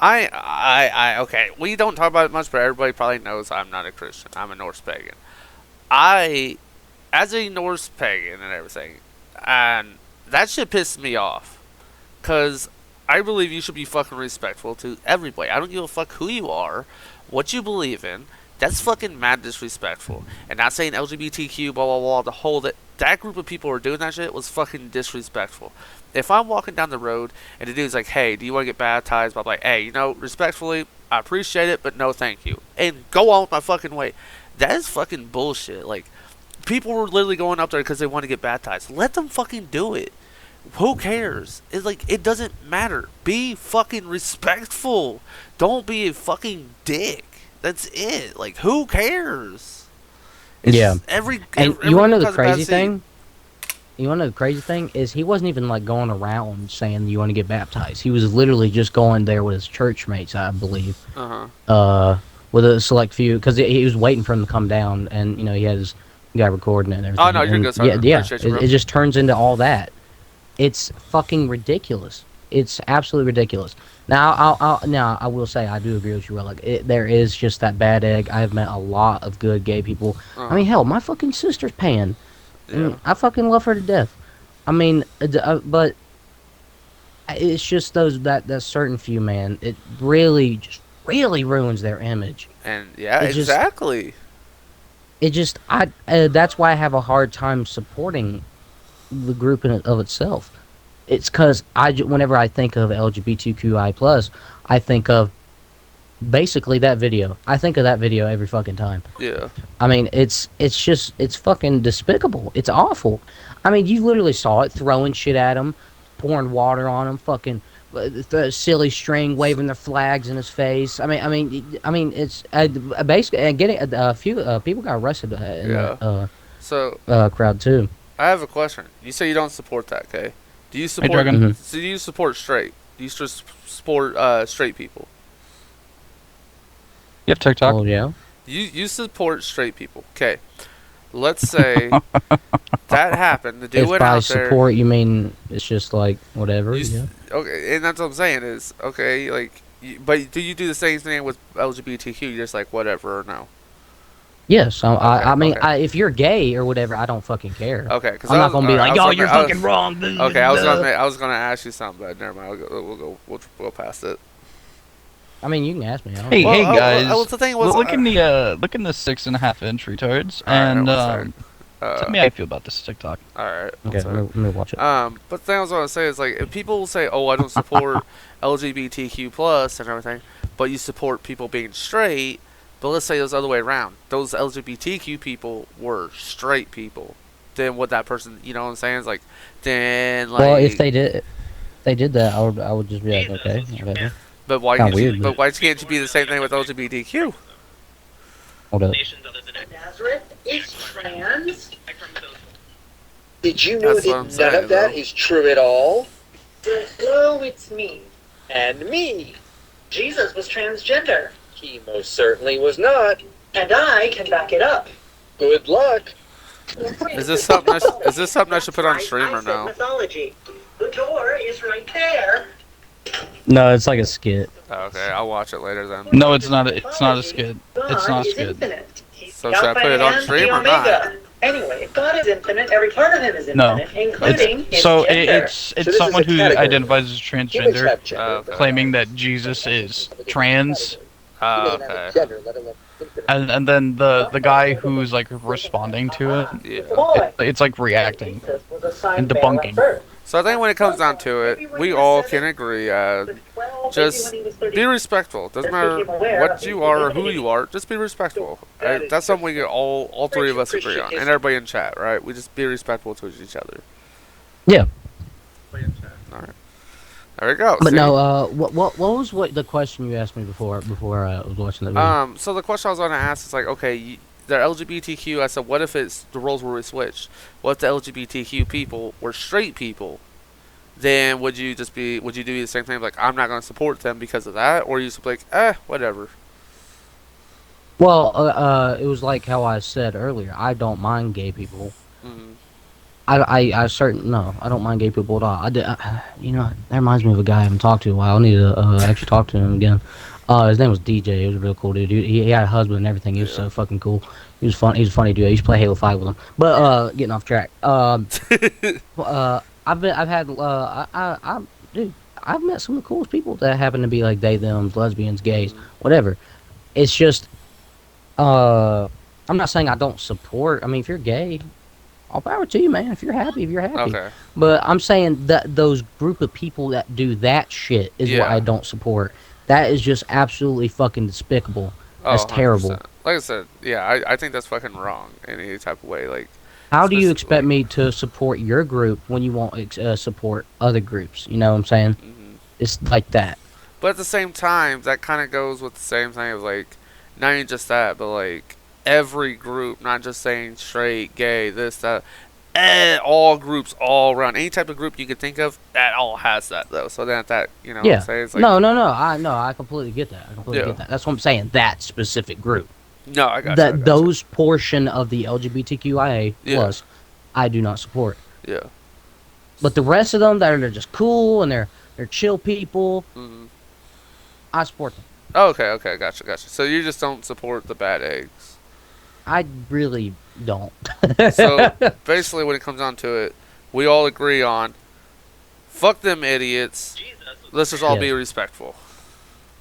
okay. We don't talk about it much, but everybody probably knows I'm not a Christian. I'm a Norse pagan. As a Norse pagan and everything, and that shit pissed me off, cause I believe you should be fucking respectful to everybody. I don't give a fuck who you are, what you believe in. That's fucking mad disrespectful. And not saying LGBTQ, blah, blah, blah, the whole, that group of people who are doing that shit was fucking disrespectful. If I'm walking down the road and the dude's like, hey, do you want to get baptized? I'm like, hey, respectfully, I appreciate it, but no thank you. And go on with my fucking way. That is fucking bullshit. Like, people were literally going up there because they want to get baptized. Let them fucking do it. Who cares? It's like, it doesn't matter. Be fucking respectful. Don't be a fucking dick. That's it. Like, who cares? It's Yeah. just And every you want to know the cause of bad crazy seed. thing? You want to know the crazy thing is he wasn't even like going around saying you want to get baptized. He was literally just going there with his church mates, I believe. With a select few, because he was waiting for him to come down, and he had his guy recording it and everything. Oh, no, you're And good, sorry. Yeah. Appreciate you, bro. It just turns into all that. It's fucking ridiculous. It's absolutely ridiculous. Now, now I will say I do agree with you. Like, there is just that bad egg. I have met a lot of good gay people. I mean, hell, my fucking sister's pan. Yeah. I fucking love her to death. I mean, but it's just that certain few, man. It really ruins their image. And yeah, It just- exactly. That's why I have a hard time supporting the group in of itself. It's because whenever I think of LGBTQI+, I think of basically that video. I think of that video every fucking time. Yeah. I mean, it's fucking despicable. It's awful. I mean, you literally saw it, throwing shit at him, pouring water on him, fucking the silly string, waving their flags in his face. I mean, it's basically and getting a few people got arrested in that So crowd too. I have a question. You say you don't support that, okay? Do you support? Dragon. So do you support straight? Do you just support straight people? You have TikTok? Oh yeah. You support straight people, okay? Let's say that happened. The dude If went by out there. support you mean it's just like whatever. Yeah. Okay, and that's what I'm saying is okay. Like, but do you do the same thing with LGBTQ? You're just like whatever or no? Yes, I mean, okay. if you're gay or whatever, I don't fucking care. Okay, because I'm not gonna be like, Yo, you're fucking wrong. Okay, I was gonna ask you something, but never mind. We'll go past it. I mean, you can ask me. I don't Hey, care. hey guys! Well, the thing was, look in the 6.5-inch retards, and tell me how you feel about this TikTok. All right. Okay, let me watch it. But the thing I was gonna say is like, if people say, "Oh, I don't support LGBTQ plus and everything," but you support people being straight, but let's say it was the other way around. Those LGBTQ people were straight people. Then what that person, you know what I'm saying? Is like, then like. Well, if they did that, I would just be like, okay, whatever. But why Kinda can't you? weird, But why can't you be the same thing with LGBTQ? Hold up. Nazareth is trans. Did you know That's what I'm that saying, none of that though. is true at all? Hello, it's me. And me. Jesus was transgender. He most certainly was not. And I can back it up. Good luck. Is this something? Is this something I should put on stream or no? Mythology. The door is right there. No, it's like a skit. Oh, okay, I'll watch it later then. No, it's not. It's not a skid. It's not a skid. So should I put it on stream or not? Anyway, if God is infinite, every part of him is No. infinite, including his So gender. it's this is someone a who category. identifies as transgender, Okay. claiming that Jesus is trans, Oh, okay. and then the guy who's like responding to it, Yeah. it's like reacting and debunking. So I think when it comes down to it, we all can agree. Just be respectful. Doesn't matter what you are or who you are. Just be respectful. Right? That's something we can all three of us agree on, and everybody in chat, right? We just be respectful to each other. Yeah. All right. There we go. But See? no, what was the question you asked me before I was watching the video? So the question I was going to ask is like, okay, they're LGBTQ. I said, what if it's the roles were switched? What if the LGBTQ people were straight people? Then would you do the same thing? Like, I'm not going to support them because of that, or you just be like, whatever. Well, it was like how I said earlier. I don't mind gay people. Mm-hmm. I don't mind gay people at all. You know, that reminds me of a guy I haven't talked to in a while. I need to actually talk to him again. His name was DJ. He was a real cool dude. He had a husband and everything. He was so fucking cool. He was fun. He's a funny dude. I used to play Halo 5 with him. But getting off track. I've met some of the coolest people that happen to be like they, them, lesbians, gays, whatever. It's just, I'm not saying I don't support. I mean, if you're gay, all power to you, man. If you're happy, you're happy. Okay. But I'm saying that those group of people that do that shit is what I don't support. That is just absolutely fucking despicable. That's terrible. 100%. Like I said, yeah, I think that's fucking wrong in any type of way. Like, how do you expect me to support your group when you won't support other groups? You know what I'm saying? mm-hmm. It's like that. But at the same time, that kind of goes with the same thing of like, not even just that, but like every group, not just saying straight, gay, this, that, all groups all around. Any type of group you could think of, that all has that though. So then that, you know what I'm saying? It's like, I completely get that. I completely get that. That's what I'm saying. That specific group. No, I got that you. Those portion of the LGBTQIA plus, I do not support. Yeah. But the rest of them that are just cool and they're chill people, Mm-hmm. I support them. Oh, okay, gotcha. So you just don't support the bad eggs. I really don't. So basically, when it comes down to it, we all agree on fuck them idiots. Let's just all be Yes. respectful.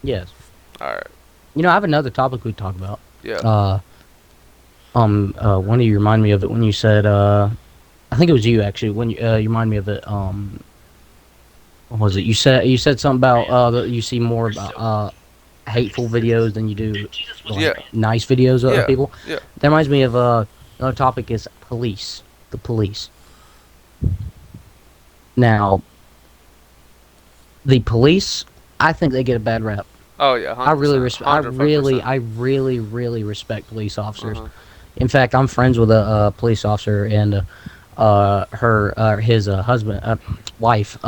Yes. All right. You know, I have another topic we talk about. Yeah. One of you reminded me of it when you said, I think it was you actually, when you reminded me of it, what was it? You said something about, that you see more about, hateful videos than you do, like, Yeah. nice videos of Yeah. people. Yeah. That reminds me of, another topic is police. The police. Now, the police, I think they get a bad rap. Oh yeah. 100%, I really respect. 100%. I really respect police officers. Uh-huh. In fact, I'm friends with a police officer and his husband, wife.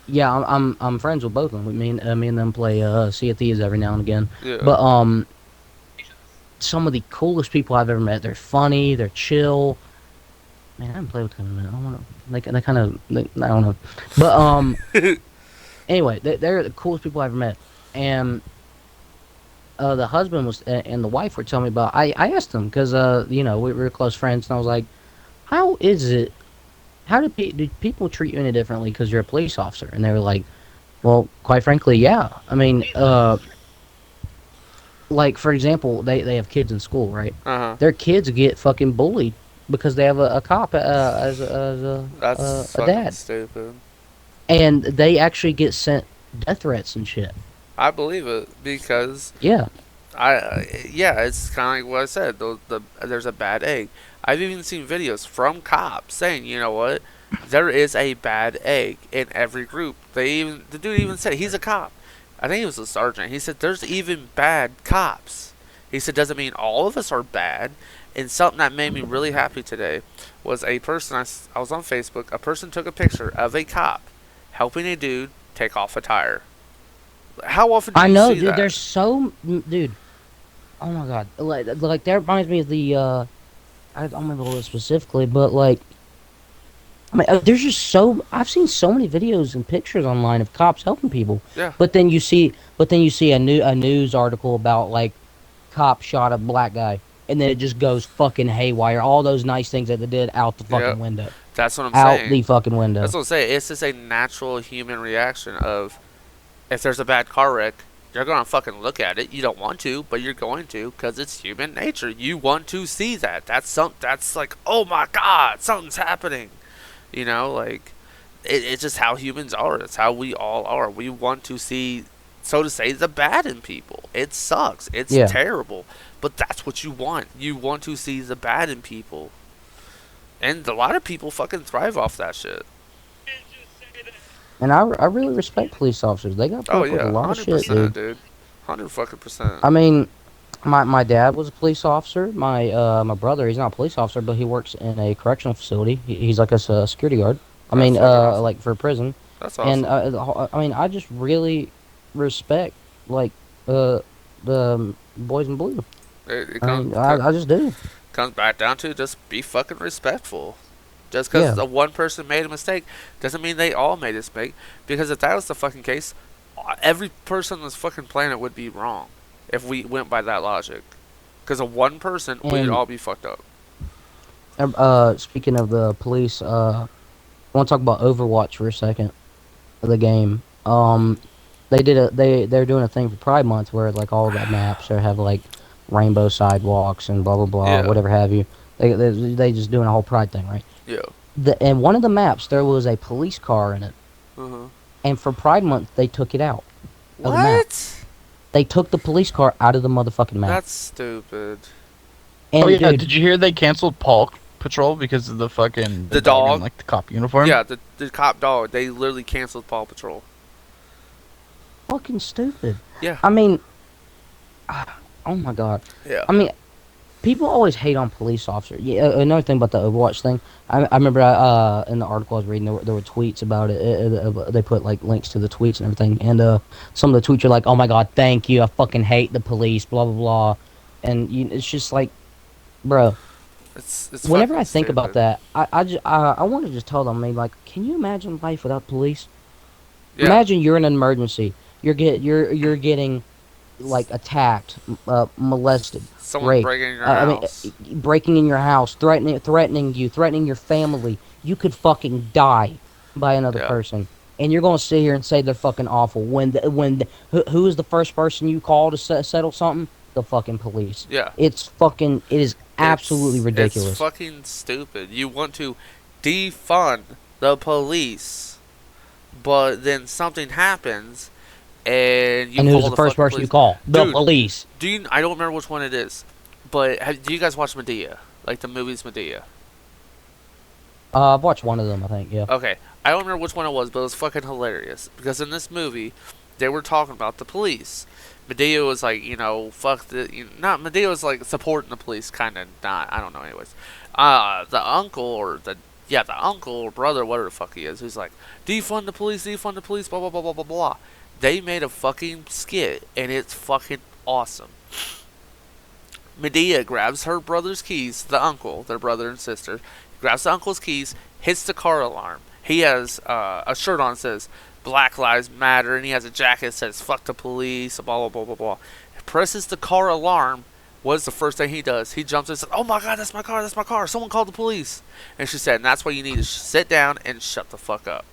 Yeah, I'm friends with both of them. Me and them play Sea of Thieves every now and again. Yeah. But some of the coolest people I've ever met. They're funny. They're chill. Man, I haven't played with them in a minute. I don't want to. I don't know. But anyway, they're the coolest people I've ever met. And the husband was and the wife were telling me about. I asked them because we were close friends, and I was like, "How is it? How do people treat you any differently because you're a police officer?" And they were like, "Well, quite frankly, yeah. I mean, like for example, they have kids in school, right? Uh-huh. Their kids get fucking bullied because they have a cop as a That's dad, stupid. and they actually get sent death threats and shit. I believe it because Yeah, it's kind of like what I said. There's a bad egg. I've even seen videos from cops saying, you know what, there is a bad egg in every group. The dude even said he's a cop. I think he was a sergeant. He said there's even bad cops. He said doesn't mean all of us are bad. And something that made me really happy today was a person I was on Facebook. A person took a picture of a cop helping a dude take off a tire. How often do you I know, see dude. that? There's so, dude. Oh my god, like that reminds me of the. I don't remember what specifically, but like, I mean, there's just so I've seen so many videos and pictures online of cops helping people. Yeah. But then you see a news article about like, cop shot a black guy, and then it just goes fucking haywire. All those nice things that they did out the fucking Yep. window. That's what I'm Out saying. the fucking window. That's what I'm saying. It's just a natural human reaction of if there's a bad car wreck, you're going to fucking look at it. You don't want to, but you're going to because it's human nature. You want to see that. That's like, oh my God, something's happening. You know, like, it's just how humans are. It's how we all are. We want to see, so to say, the bad in people. It sucks. It's Yeah. terrible. But that's what you want. You want to see the bad in people. And a lot of people fucking thrive off that shit. And I really respect police officers. They got put Oh up with yeah, a lot of 100%, shit, dude. dude. 100%. I mean, my dad was a police officer. My brother, he's not a police officer, but he works in a correctional facility. He's like a security guard. I That's mean, fucking awesome. like for a prison. That's awesome. And I mean, I just really respect like the boys in blue. It I comes, mean, I just do. comes back down to just be fucking respectful. Just because Yeah. one person made a mistake doesn't mean they all made a mistake. Because if that was the fucking case, every person on this fucking planet would be wrong if we went by that logic. Because of one person, we'd And- all be fucked up. Speaking of the police, I want to talk about Overwatch for a second. The game. They're doing a thing for Pride Month where like all the maps have like rainbow sidewalks and blah blah blah, Yeah. whatever have you. They just doing a whole Pride thing, right? Yeah. And one of the maps there was a police car in it, Uh-huh. and for Pride Month they took it out. Of the map. What? They took the police car out of the motherfucking map. That's stupid. And Oh yeah, dude, did you hear they canceled Paw Patrol because of the fucking The dog in, dog? like the cop uniform? Yeah, the cop dog, they literally canceled Paw Patrol. fucking stupid. Yeah. I mean, oh my god. Yeah. I mean, people always hate on police officers. Yeah, another thing about the Overwatch thing, I remember in the article I was reading, there were tweets about it. They put like links to the tweets and everything, and some of the tweets are like, "Oh my god, thank you. I fucking hate the police." Blah blah blah, and it's just like, bro. It's Whenever fucking I think stupid. about that, I want to just tell them, I mean, like, can you imagine life without police? Yeah. Imagine you're in an emergency. You're getting like attacked, molested, Someone raped. breaking in your I mean, house. breaking in your house, threatening you, threatening your family. You could fucking die by another Yeah. person, and you're gonna sit here and say they're fucking awful. Who is the first person you call to settle something? The fucking police. Yeah. It is absolutely ridiculous. It's fucking stupid. You want to defund the police, but then something happens, and you and call who's the first fucking person police. you call? The Dude, police. I don't remember which one it is, but do you guys watch Medea? Like the movies Medea? I've watched one of them, I think. Yeah. Okay, I don't remember which one it was, but it was fucking hilarious because in this movie, they were talking about the police. Medea was like, fuck the, not Medea was like supporting the police, kind of not. I don't know. Anyways, the uncle or the uncle or brother, whatever the fuck he is, who's like, defund the police, blah blah blah blah blah blah. They made a fucking skit, and it's fucking awesome. Medea grabs her brother's keys, the uncle, their brother and sister, grabs the uncle's keys, hits the car alarm. He has a shirt on that says Black Lives Matter, and he has a jacket that says fuck the police, blah blah blah blah blah. He presses the car alarm. What is the first thing he does? He jumps in and says, oh my god, that's my car, someone called the police. And she said, and that's why you need to sit down and shut the fuck up.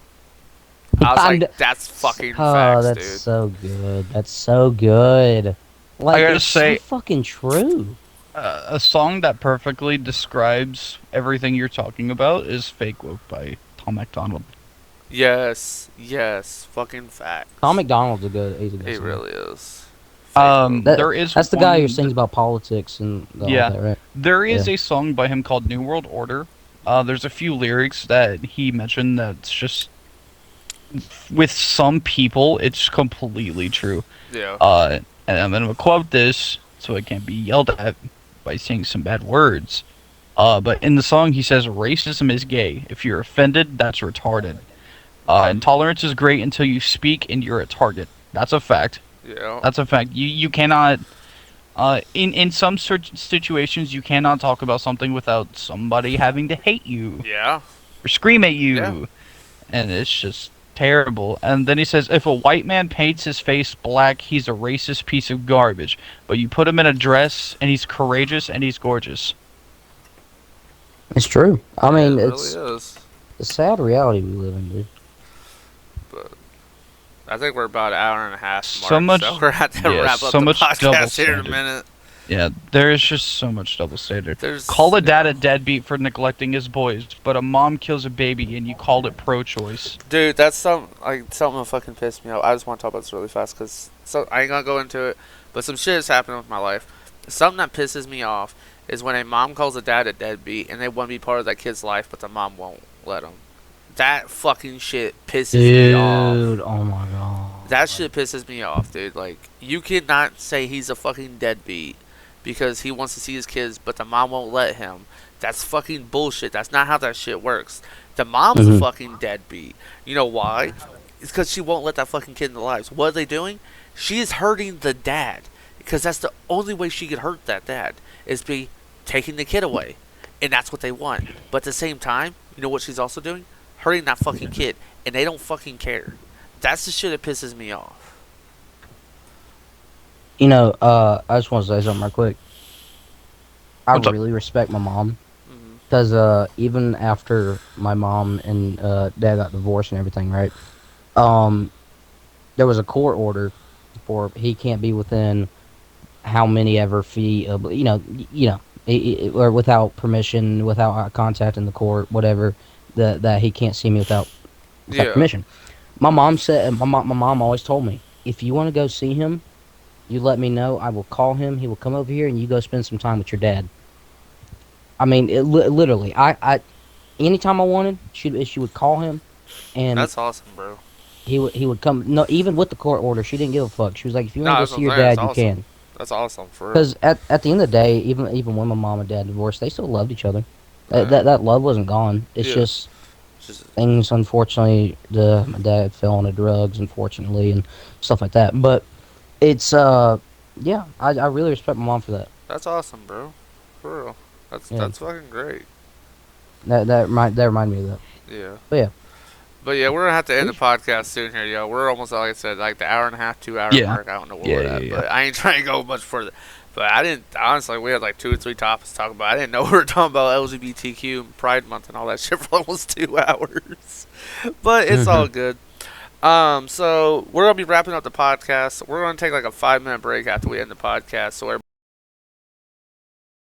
I was like, that's fucking facts, that's dude. so good. That's so good. Like, I gotta it's say- so fucking true. A song that perfectly describes everything you're talking about is Fake Woke by Tom MacDonald. Yes, fucking facts. Tom McDonald's he's a good He singer. really is. There is That's the guy who one- sings about politics and all Yeah. that, right? There is Yeah. a song by him called New World Order. There's a few lyrics that he mentioned that's just, with some people, it's completely true. Yeah. And I'm going to quote this so it can't be yelled at by saying some bad words. But in the song, he says, racism is gay. If you're offended, that's retarded. Intolerance is great until you speak and you're a target. That's a fact. Yeah. That's a fact. You cannot, in some situations, you cannot talk about something without somebody having to hate you Yeah. or scream at you. Yeah. And it's just terrible. And then he says, if a white man paints his face black, he's a racist piece of garbage. But you put him in a dress, and he's courageous and he's gorgeous. It's true. I mean, it it's really is. a sad reality we live in, dude. But I think we're about an hour and a half. So Mark, much- so we're at to yeah, wrap up so the much double podcast here in a standard. minute. Yeah, there is just so much double standard. There's Call a dad a deadbeat for neglecting his boys, but a mom kills a baby and you called it pro-choice. Dude, that's something that fucking pissed me off. I just want to talk about this really fast because I ain't gonna go into it, but some shit is happening with my life. Something that pisses me off is when a mom calls a dad a deadbeat and they want to be part of that kid's life, but the mom won't let them. That fucking shit pisses me off. Dude, oh my god. That shit pisses me off, dude. Like, you cannot say he's a fucking deadbeat because he wants to see his kids, but the mom won't let him. That's fucking bullshit. That's not how that shit works. The mom's a fucking deadbeat. You know why? It's because she won't let that fucking kid in the lives. What are they doing? She is hurting the dad. Because that's the only way she could hurt that dad, is be taking the kid away. And that's what they want. But at the same time, you know what she's also doing? Hurting that fucking kid. And they don't fucking care. That's the shit that pisses me off. You know, I just want to say something real quick. I What's up? really respect my mom. Mhm. Because even after my mom and dad got divorced and everything, right? There was a court order for he can't be within how many ever feet of, or without permission, without contacting the court, whatever, that he can't see me without Yeah. permission. My mom said, my mom always told me, if you want to go see him, you let me know. I will call him. He will come over here, and you go spend some time with your dad. I mean, literally, I anytime I wanted, she would call him, and That's awesome, bro. he would come. No, even with the court order, she didn't give a fuck. She was like, if you want to that's go what see your I'm saying, dad, that's you awesome. can. That's awesome, for real. Because at the end of the day, even when my mom and dad divorced, they still loved each other. Yeah. That love wasn't gone. It's Yeah. just Just, things, unfortunately, my dad fell into drugs, unfortunately, and stuff like that. But it's yeah, I really respect my mom for that. that's awesome, bro. For real. That's Yeah. that's fucking great. That reminded me of that. Yeah. But yeah. But yeah, we're gonna have to end the podcast soon here, yo. We're almost, like I said, like the hour and a half, 2 hour Yeah. mark. I don't know where we're at, but I ain't trying to go much further. But I didn't, honestly, we had like 2 or 3 topics to talk about. I didn't know we were talking about LGBTQ and Pride Month and all that shit for almost 2 hours. But it's all good. So we're gonna be wrapping up the podcast. We're gonna take like a 5-minute break after we end the podcast, so everybody